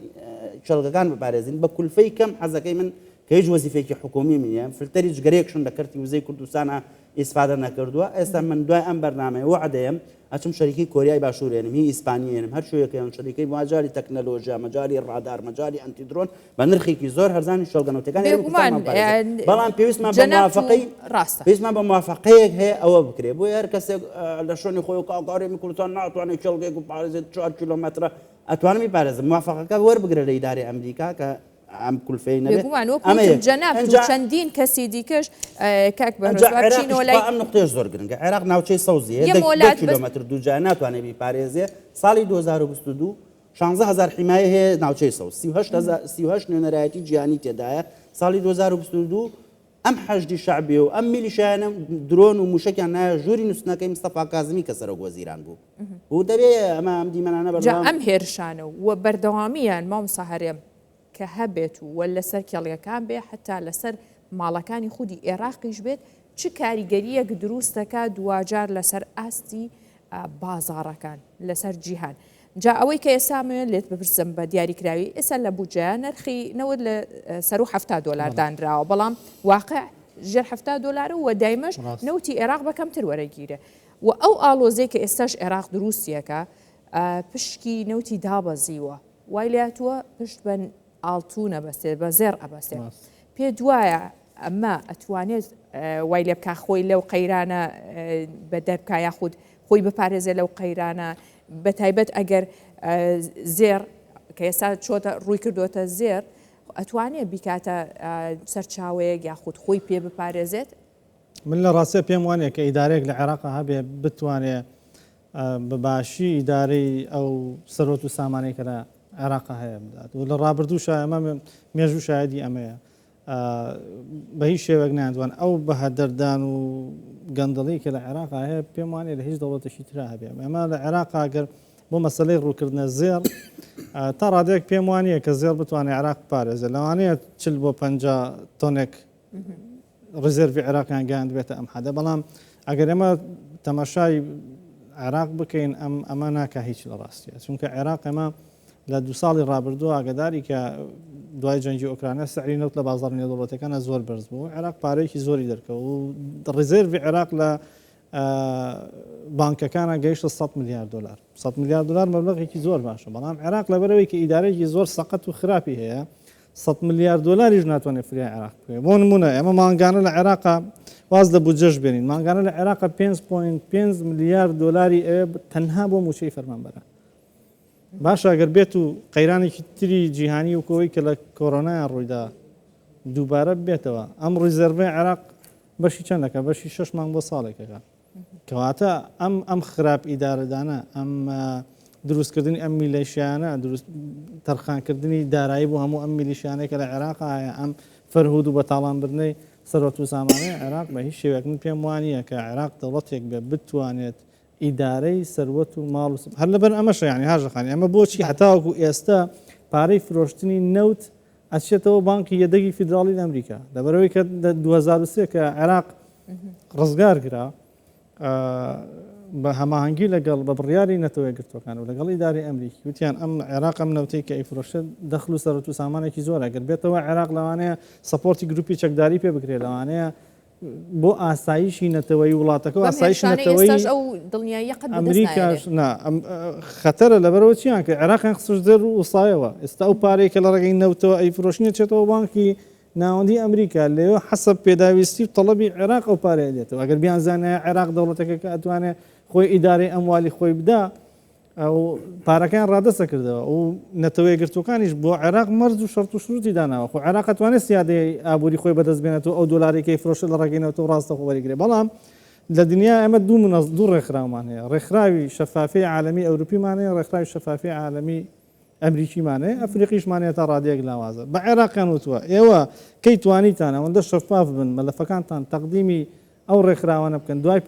چێڵگەکان بپارێزین بە کولفەی کەم حەزەکەی من کە هیچ وەزیفێکی حکومی منە فلتەری جگەرێکشن لە کەرتی وزەی کوردستانە ئیسفادە نەکردووە ئێستا من دوای ئەم بەرنامەیە وعدەیەم ئەچم شەریکی کۆریای باشوورێنم هی ئیسپانیێنم هەر شوەیەکەیان شەریکەی ماجاری تەکنەلۆژیا مەجاری ڕادار مەجاری ئەنتیدرۆن بە نرخێکی زۆر هەرزانی شەڵگەنەوتەکانی بەڵام پێویستمان بە موافقەی پێویستمان بە موافقەیەک هەیە ئەوە بکرێ بۆ هەر کەسێک لە شوێنی خۆی و کاڵگەڕێمی کوردستان ناتوانێت چێڵگەیەک و پارێزێت 4 کیلۆمەترە ئەتوانم میپارێزم موافقەکە وەربگرە لە ئیداری ئەمریکا کە ئەم کولفەی نەبێت جەناب چەندین کەسی دیکەش کاک بەڕێزبچینەوە لای ئەم نقطەیە زۆر گرنگە عێراق ناوچەی سەوزیە 2 کیلۆمەتر دووجا ناتوانێت بیپارێزێ ساڵی 2022 16,000 حیمایە هەیە ناوچەی سەوز 38 نوێنەرایەتی جیهانی تێدایە ساڵی 2022 ئەم حەشدی شعبی و ئەم میلیشایانە درۆن و موشکیان نایە ژووری نووسنەکەی مستەفا کازمی کە سەرۆک وەزیران بوو و دەبێت ئەمە ئەم دیمەنانە بەردەوام ئەم هێرشانە و بەردەوامیان مامۆستا هەرێم کە هەبێت و وە لەسەر کێڵیەکان بێ حتا لەسەر ماڵەکانی خودی عێراقیش بێت چ کاریگەریەک دروستەکە دوواجار لەسەر ئاستی بازاڕەکان لەسەر جیهان جا ئەوەی کە ئێسامێن لێت بپرسم بە دیاریکراوی ئێستا لە بوجە نرخی نەوت لە سەر و $70 دانراوە بەڵام واقع ژێر $70 و دایمەش نەوتی عێراق بەکەمتر وەرەگیرە و ئەو ئالۆزەی کە ئێستاش عێراق دروستیەکە پشکی نەوتی دابەزیوە وای لاتووە پشت بە ئاڵتونە بەستێت بە زێر ئەبەستێت پێ دوایە ئەمە ئەتوانێت وای لێ بکە خۆی لەو قەیرانە بە دەربکە یاخود خۆی بپارێزێ لەو قەیرانە بە تایبەت ئەگەر زێر کە ئێستا چۆتە ڕووی کردوتە زێر ئەتوانێت بیکاتە سەرچاوەیەک یاخود خۆی پێ بپارێزێت من لە ڕاستە پێم وانە کە ئیدارێک لە عێراق هەبێ بتوانێت بەباشی ئیدارەی ئەو سەرۆت و سامانەی کە لە عێراق هەیە بدات و لە ڕابردوو ئەمە مێژوو شایدی ئەمەیە بە هیچ شێوەک ناتوان ئەو بە دەردان و گەندەڵی کە لە عێراق هەیە پێم وانێ لە هیچ دەوڵەتێکی ترا هەبێ ئەمە لە عێراق ئەگەر بۆ مەسەلەی ڕووکردنە زێر تا ڕادێک پێم وانە کە زێر بتوانێت عێراق پارێزە لەوانەیە 40 بۆ 50 تۆنێک ڕزێرڤی عێراقیان گەیاند بێتە ئەم حەدە بەڵام ئەگەر ئێمە تەماشای عێراق بکەین ئەمە ناکە هیچ لە ڕاستیە چونکە عێراق ئێمە لە 2 ساڵی ڕابردووە ئاگداری کە دوای جەنگی ئۆکرانیا سعری نەوت لە بازار نێودەوڵەتەکانە زۆر بەرز بوو عێراق پارەیەکی زۆری دەرکەوت و ڕزێرڤی عێراق لە بانکەکانە گەیشتە 100 میلیارد دلار 100 میلیارد دلار مەبلەغێکی زۆر باشە بەڵام عێراق لەبەرەوەی کە ئیدارەیەکی زۆر سەقەت و خراپی هەیە 100 میلیارد دلاریش ناتوانێت فریای عێراق بکەوێت بۆ نمونە ئێمە مانگانە لە عێراق واز لە بودجەش بێنین مانگانە لە عێراق 5.5 میلیارد دلاری تەنها بۆ موچەی فەرمانبەرە باشە ئەگەر بێت و قەیرانێکی تری جیهانی و کۆی کە لە کۆرۆنایان ڕوویدا دووبارە بێتەوە ئەم ڕیزەرڤەی عێراق بەشی چەندەکە بەشی 6 مانگ بۆ ساڵێکەکە کەواتە ئەم خراپ ئیدارەدانە ئەم دروستکردنی ئەم میلیشیانە تەرخانکردنی دارایی بۆ هەموو ئەم میلیشیانەی کە لە عێراق هەیە ئەم فەرهود و بەتاڵانبردنەی سەرۆت و سامانەی عێراق بە هیچ شێوەیەک من پێم وانییە کە عێراق دەوڵەتێک بێ بتوانێت ئیدارەی سەروەت و ماڵ و هەر لەبەر ئەمەشە یانی هاژەخانی ئەمە بۆچی هەتاوەکو ئێستا پارەی فرۆشتنی نەوت ئەچێتەوە بانکی یەدەگی فیدراڵی ئەمریکا لەبەرەوەی کە 2023 کە عێراق ڕزگار کرا بە هەماهەنگی لەگەڵ بە بڕیاری نەتەوەی گرتوەکان و لەگەڵ ئیداری ئەمریکی وتیان ئەم عێراق ئەم نەوتەی کە ئەیفرۆشە دەخل و سەرەت و سامانێکی زۆرە گەر بێتەوە عێراق لەوانەیە سەپۆرتی گروپی چەکداری پێ بکرێت لەوانەیە بۆ ئاسایشی نەتەوەی وڵاتەکە ئاسایش نەتەوەی ئەمریکاش خەتەرە لەبەرەوە چیان کە عێراقیان خسوش دەر و وسایەوە ئێستا ئەو پارەی کە لە ڕێگەی نەوتەوە ئەیفرۆشنی چێتەوە بانکی ناوەندی ئەمریکا لێوە حەسەب پێداویستی و تەڵەبی عێراق ئەو پارەیە دێتەوە ئەگەر بیانزانایە عێراق دەوڵەتەکە کە ئەتوانێت خۆی ئیدارەی ئەموالی خۆی بدا ئەو پارەکەیان ڕادەسە کردەوە و نەتەوەی گرتوەکانیش بۆ عێراق مەرج و شەرت و شروتی داناوە خۆ عێراق ئەتوانێت سیادەی ئابووری خۆی بەدەست بێنێتەوە ئەو دۆلارێکی فرۆشە لە ڕێگەینەوە ڕاستە خۆ وەریگرێ بەڵام لە دنیا ئەمە دوو ڕێکخراومان هەیە ڕێکخراوی شەفافی عالەمی ئەوروپیمانەیە ڕێکخراوی شەفافی عالەمی ئەمریکیمانەیە ئەفریقیشمانێت تا ڕادەیەک لاوازە بە عێراقیان وتووە ئێوە کەی توانیتان ئەوەندە شەفاف بن مەلەفەکانتان تەقدیمی ئەو ڕێکخراوانە بکەن دوای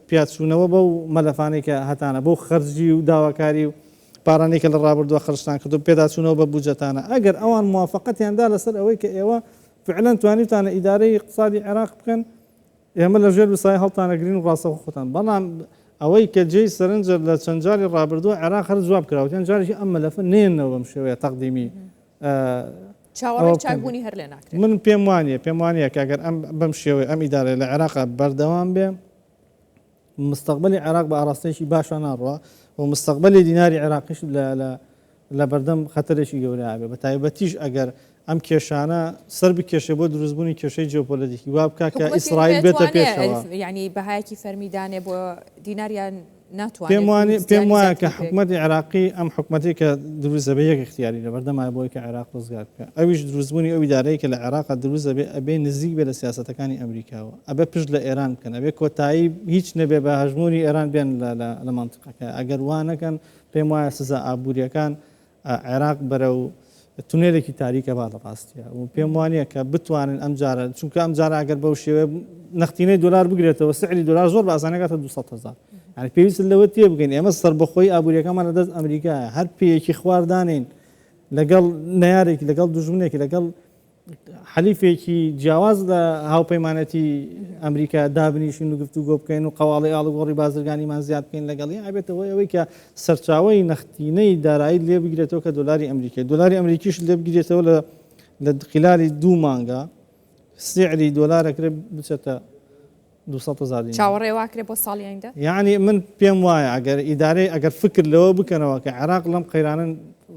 پیاچوونەوە بەو مەلەفانەی کە هەتانە بۆ خەرجی و داواکاری و پارانەی کە لە ڕابردووە خرجتان کردو پێداچوونەوە بە بوجەتانە ئەگەر ئەوان موافقەتیاندا لەسەر ئەوەی کە ئێوە فعلەن توانیتانە ئیدارەی اقتصادی عێراق بکەن ئێمە لە ژێر وسای هەڵتانەگرین و ڕاستەخۆ خۆتان بەڵام ئەوەی کە جێی سەرنجە لە چەند جاری ڕابردووە عێراق هەر جواب کراوەتیان جارێکی ئەم مەلەفە نێنەوە بەم شێوەیە تەقدیمی چاوەڕێی هەر لێ ناکرێت من پێم وانە کە ئەگەر ئەم بەم شێوەیە ئەم ئیدارە لە عێراق بەردەوام بێ مستقبلی عێراق بە ئاراستەیەکی باشە ناڕوە و مستقبلی دیناری عێراقیش لە بەردەم خەتەرێکی گەورەیە بێ بە تایبەتیش ئەگەر ئەم کێشانە سەر بکێشێ بۆ دروستبوونی کێشەی جیۆپۆلیتیکی وا بکە کە ئیسرائیل بێتە پێشەوە ینی بەهایەکی فەرمیدانێ بۆ دیناریان پێم وایە کە حکومەتی عێراقی ئەم حکومەتی کە دروست بە یەک اختیاری لە بەردەمای بۆی کە عێراق ڕزگار بکە ئەویش دروستبوونی ئەو ئیدارەیە کە لە عێراق دروست ئەبێ نزیک بێ لە سیاسەتەکانی ئەمریکاوە ئەبێ پشت لە ئێران بکەن ئەبێ کۆتایی هیچ نەبێ بە هەژموری ئێران بێن لە مانتقەکە ئەگەر وانەکەن پێم وایە سزا ئابوووریەکان عێراق بەرە و تونێلێکی تاریکە با لە ڕاستیە و پێم وانە کە بتوانن ئەم جارە چونکە ئەم جارە ئەگەر بەو شێوێ نەختینەی دلار بگرێتەوە سعری دلار زۆر بە ئاسانەکەتە 200,000 يعني پێویست لەوە تێ بگەین ئێمە سەربەخۆی ئابوووریەکەمان لە دەست ئەمریکایە هەر پێیەکی خواردانین لەگەڵ نەیارێکی لەگەڵ دوژمنێکی لەگەڵ حەلیفێکی جیاواز لە هاوپەیمانەتی ئەمریکا دابنیشین و گفتوگۆ بکەین و قەواڵی ئاڵوگۆڕی بازرگانیمان زیاد بکەین لەگەڵی ئابێتەوە ئەوەی کە سەرچاوی نەختینەی دارایی لێ بگرێتەوە کە دۆلاری ئەمریکای دۆلاری ئەمریکیش لێ بگرێتەوە لە خلالی 2 مانگە سعری دۆلارەکرێ بچێتە 200,000 دینار چاوەڕێ واکرێ بۆ ساڵی ئایندا یعنی من پێم وایە ئەگەر ئیدارەی ئەگەر فکر لەوە بکەنەوە کە عێراق لەم قەیرانن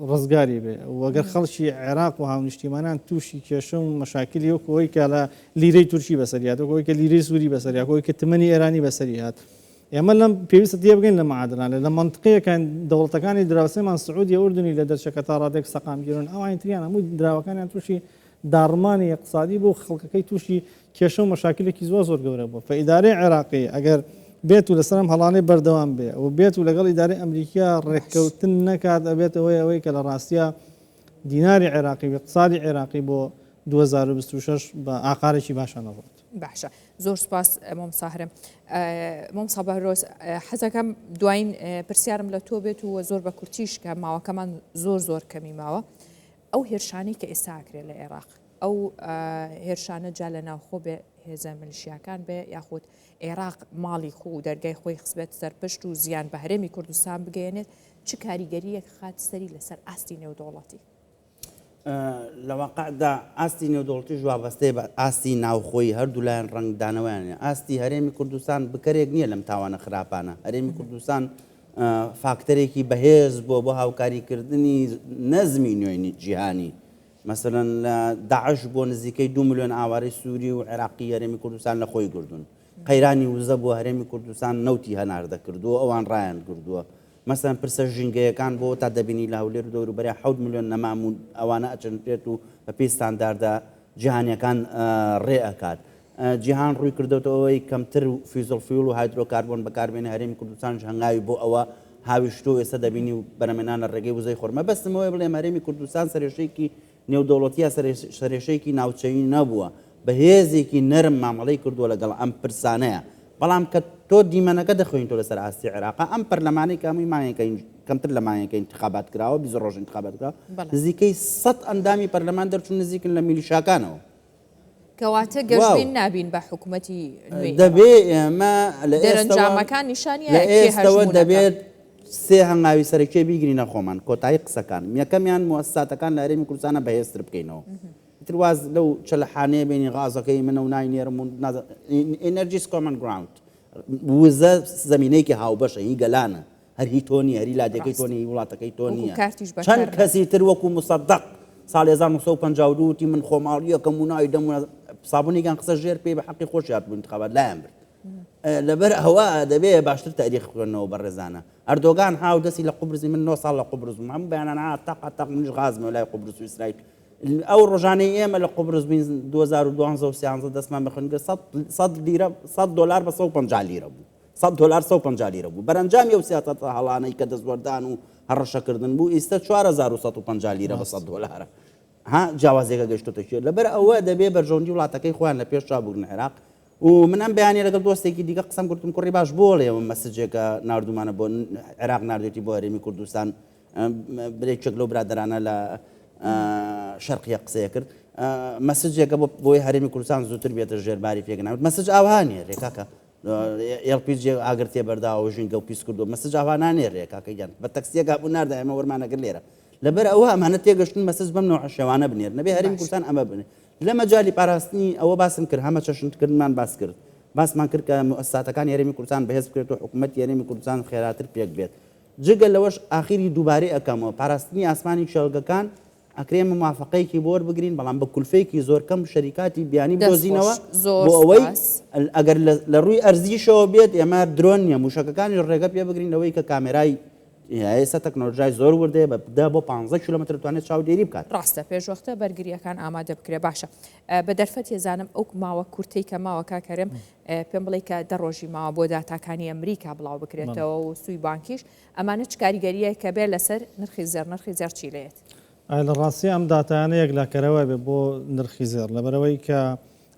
ڕزگاری بێ وەگەر خەڵکی عێراق و هاونیشتیمانان تووشی کێشە و مەشاکلی وەکەوەی کە لە لیرەی تورکی بەسەریات وەکەوەی کە لیرەی سووری بەسەریات وەکەوەی کە تمەنی ئێرانی بەسەریات ئێمە لەم پێویستە تێ بگەین لە معادلانە لە منطقەیەکان دەوڵەتەکانی دراوسێمان سعودی ئوردنی لە دەرچەکە تا ڕادێک سەقامگیرن ئەو ئاینتریان هەموو دراوەکانیان تووشی داڕمانی اقتصادی بۆ خەڵکەکەی تووشی کێشە و مەشاکلێکی زۆر گەورە بوو فئیدارەی عێراقی ئەگەر بێت و لەسەرم هەڵانەی بەردەوام بێ و بێت و لەگەڵ ئیدارەی ئەمریکا ڕێککەوتن نەکات ئەبێتەوەی ئەوەی کە لە ڕاستیە دیناری عێراقی و اقتصادی عێراقی بۆ 2026 بە ئاقارێکی باشە نەڕۆت. باشە زۆر سپاس مۆم ساهرم مۆم سابارۆز حەزەکەم دوایین پرسیارم لە تۆ بێت و زۆر بە کورتیش کە ماوەکەمان زۆر کەمی ماوە ئەو هێرشانەی کە ئێستا ئاکرێت لە عێراق ئەو هێرشانە جا لە ناوخۆ بێ هێزە ملیشیاکان بێ یاخود عێراق ماڵی خۆ و دەرگای خۆی خسبێت سەرپشت و زیان بە هەرێمی کوردستان بگەێنێت چ کاریگەریەک خات سەری لەسەر ئاستی نێودوڵەتی لە واقعدا ئاستی نێودوڵەتی ژوابەستەی بە ئاستی ناوخۆی هەردوو لایەن ڕنگدانەوەیانە ئاستی هەرێمی کوردستان بکەرێک نییە لەم تاوانە خراپانە هەرێمی کوردستان فاکتەرێکی بەهێز بۆ هاوکاریکردنی نەزمی نوێنی جیهانی مثلەن لە داعش بۆ نزیکەی 2 ملیۆن ئاوارەی سووری و عێراقی هەرێمی کوردستان لە خۆی گردون قەیرانی وزە بۆ هەرێمی کوردستان نەوتی هەناردەکردووە ئەوان ڕایان کردووە مەسەن پرسە ژینگەیەکان بۆ تا دەبینی لە هەولێر و دەوروبەری 7 ملیۆن نەمامون ئەوانە ئەچەندێت و بە پێی ستانداردا جیهانیەکان ڕێ ئەکات جیهان ڕووی کردوەوەی کەمتر و فیزڵفیول و هایدرۆکاربۆن بەکاربێنە هەرێمی کوردستان هەنگاوی بۆ ئەوە هاویشتۆ ئێستا دەبینی و بەرەمێنان لە ڕێگەی وزەی خۆرمە بەستمەوەی بڵێم هەرێمی کوردستان سەرێشەیەکی نێودەوڵەتیە سەرێشەیەکی ناوچەیی نەبووە بەهێزێکی نەرم مامەڵەی کردووە لەگەڵ ئەم پرسانەیە بەڵام کە تۆ دیمەنەکە دەخۆین تۆ لەسەر ئاستی عێراق ئەم پەرلەمانەی کامی مایەکەین کەمتر لە مایەکە انتخابات کراوە 20 ڕۆژ انتخابات کراوە نزیکەی 100 ئەندامی پەرلەمان دەرچوون نزیکن لە میلیشاکانەوە کەواتە گەشتبین نابین بە حکوومەتی نوێ دەبێ ئێمە لە دەرەنجامەکان نیشانیە ئێستەوە دەبێت سێ هەنگاوی سەرەکیە بیگرینە خۆمان کۆتایی قسەکان یەکەمیان موەسساتەکان لە هەرێمی کوردستانە بەهێزتر بکەینەوە ترواز لەو چەلەحانەیە بینی غازەکەی منە و ناینێرم و ئێنەرجیس کۆمن گراوند وزە زمینەیەکی هاوبەشە هی گەلانە هەر هی تۆنی هەری لادەکەی تۆنی وڵاتەکەی تۆنیە چەند کەسی تر وەکو مصدق ساڵ 1952 تی من خۆماڵیەکەم و ناوی دەم سابونێکیان قسە ژێر پێی بە حەقی خۆشیات بوو انتخابات لایەن برد لەبەر ئەوە دەبێ باشتر تاریخ بکەنەوە بەڕێزانە ئەردۆگان هاو دەستی لە قوبرزی من 9 ساڵ لە قوبرز بووم هەموو بەیانانە تاق منیش غازمە لای قوبرز و ئیسرائیل ئەو ڕۆژانەی ئێمە لە قوبرز بین 2012 و 13 دەستمان بخنگە $100 بە 150 لیرە بوو $100 150 لیرە بوو بەرەنجامی ئەو سیاسەتە هەڵانەی کە دەستوەردان و هەڕەشەکردن بوو ئێستا 4150 لیرە بە $100 ها جیاوازێکە گەشتۆتە شێر لەبەر ئەوە دەبێ بەرژەوەندی وڵاتەکەی خۆیان لە پێش چابوون عێراق و من ئەم بەیانی لەگەڵ دۆستێکی دیکە قسەم کردم کوڕی باش بۆڵێەوە مەسجێکە نردومانە بۆ عێراق نردێتی بۆ هەرێمی کوردستان برێکێک لەو برادرانە لە شەرقیە قسەیە کرد مەسجێکە بۆی هەرێمی کوردستان زووتر بێتە ژێرباری پێگەناوت مەسج ئاوانێ ڕێکاکە LPG ئاگرتێ بەرداوە ژینگە و پیس کردو مەسج ئاوانانێ ڕێکاکە گیان بە تەکسیەکە بوو ناردا ئێمە وەرمانەگر لێرە لەبەر ئەوە ئەمانە تێگەشتن مەسج بەم نەوع شێوانە بنێر نەبێ هەرێمی کوردستان ئەمە بنێ لە مەجای پاراستنی ئەوە باسم کرد هەمە چەشنکردمان باس کرد باسمان کرد کە مؤسساتەکانی هەرێمی کوردستان بەهێز بکرێت و حکوومەتی هەرێمی کوردستان خێراتر پێک بێت جگە لەوەش ئاخیری دووبارەی ئەەکەمەوە پاراستنی ئاسمانی شەڵگەکان ئەکرێ موافقەیەکی بۆ وەربگرین بەڵام بە کولفەیەکی زۆر کەم شەریکاتی بیانی بدۆزینەوە بۆ ئەوەی ئەگەر لە ڕووی ئەرزیشەوە بێت ئێمە درۆن نیە موشەکەەکانی ڕێگە پێ بگرین ئەوەی کە کامێرای ئێستا تەکنۆلۆژیای زۆر وردێ بە 15 کیلومتر توانێت چاودێری بکات ڕاستە پێشوەختە بەرگریەکان ئامادە بکرێ باشە بە دەرفەت ێزانم ئەو ماوە کورتەی کە ماوە کاکەرم پێم بڵێ کە دەڕۆژی ماوە بۆ داتاکانی ئەمریکا بڵاو بکرێتەوە و سوی بانکیش ئەمانە چ کاریگەریە کە بێ لەسەر نرخی زێر چی لێت لە ڕاستی ئەم داتانە یەکلاکەرەوە بێ بۆ نرخی زێر لەبەرەوەی کە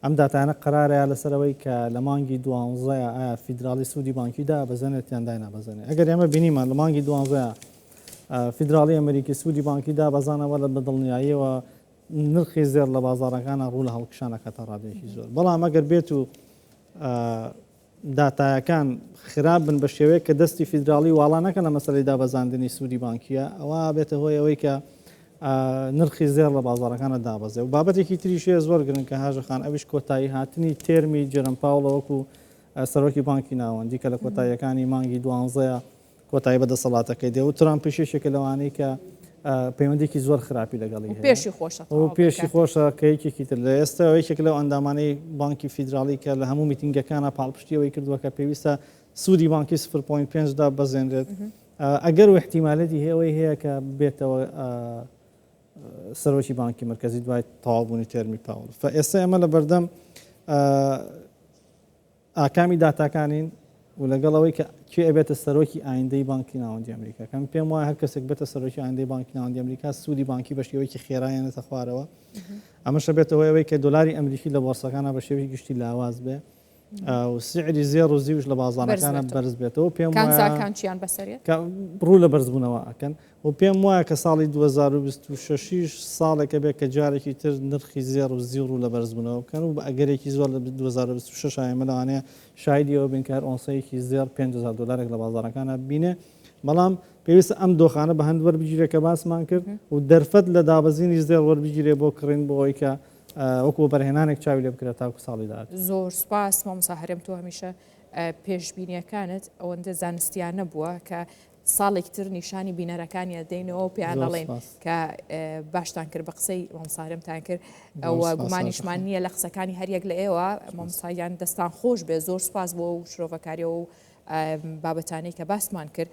ئەم داتانە قرارەیە لەسەرەوەی کە لە مانگی 12 ئایا فیدرالی سوودی بانکیدا بەزێنێت یاندای نابەزێنێت ئەگەر ئێمە بینیمان لە مانگی 12 فیدرالی ئەمریکی سوودی بانکیدا بەزانەوە لە بەدڵنیاییەوە نرخی زێر لە بازارەکانە ڕوو لە هەڵکشانەکەتە ڕادێکی زۆر بەڵام ئەگەر بێت و داتایەکان خراپ بن بە شێوەیە کە دەستی فیدرالی واڵا نەکەن لە مەسەلەی دابەزاندنی سوودی بانکیە ئەوە بێتە هۆی ئەوەی کە نرخی زێر لە بازارەکانە دابەزێ و بابەتێکی تریشێ زۆر گرنگ کە هاژەخان ئەویش کۆتایی هاتنی تێرمی جەرم پاوڵەوەکو سەرۆکی بانکی ناوەندی کە لە کۆتاییەکانی مانگی 12 کۆتایی بەدەسەڵاتەکەی دێ و ترامپ پێشێکە لەوانەی کە پەیوەندێکی زۆر خراپی لەگەڵی پێشی خۆشە و پێشی خۆشە کە یەکێکی تر لە ئێستا یەکێک لەو ئەندامانەی بانکی فیدرالی کە لە هەموو میتینگەکانە پاڵپشتیەوەی کردووە کە پێویستە سوودی بانکی 0.5 دا بەزێنرێت ئەگەر و احتیمالەتی هەیەی هەیە کە بێتەوە سەرۆکی بانکی مرکزی دوای تەواوبوونی تێرمی پاوڵ ئێستا ئەمە لە بەردەم ئاکامی داتاکانین و لەگەڵەوەی کە کوێ ئەبێتە سەرۆکی ئایندەی بانکی ناوەندی ئەمریکا کەم پێم وایە هەر کەسێک بێتە سەرۆکی ئایندەی بانکی ناوەندی ئەمریکا سوودی بانکی بە شێوەیەکی خێرایەنێتە خوارەوە ئەمەش بێتەوە ئەوەی کە دۆلاری ئەمریکی لە بۆرسەکانە بە شێوی گشتی لاواز بێ و سعری زێر و زیوش لە بازانەکانە بەرز بێتەوە پێم کانچیان بەسەرێت ڕوو لە بەرزبوونەوە ئەکەن و پێم وایە کە ساڵی 2026 ساڵێکە بێت کە جارێکی تر نرخی زێر و زیور و لە بەرزبوونەوە بکەن و بە ئەگەرێکی زۆر لە 2026 ئەمە لەوانەیە شایدیەوە بینکار ئۆنسەیەکی زێر 5,000 دلارێک لە بازارەکانە بینێ بەڵام پێویستە ئەم دۆخانە بە هەند وەربگیرێ کە باسمان کرد و دەرفەت لە دابەزینی زێر وەربگیرێ بۆ کڕین بۆەوەی کە وەکو بەرهێنانێک چاوی لێ بکرێت تاکو ساڵی داات زۆر سپاس مامۆستا هەرێم تۆ هەمیشە پێشبینیەکانت ئەوەندە زانستیانە بووە کە ساڵێک تر نیشانی بینەرەکانی دەینەوە پیان دەڵێن کە باشتان کرد بە قسەی مامۆستا کرد ئەوە گومانیشمان نییە لە قسەکانی هەریەک لە ئێوە مامۆستایان دەستان خۆش بێ زۆر سپاس بۆ شرۆڤەکاریەوە و بابەتانەی کە باسمان کرد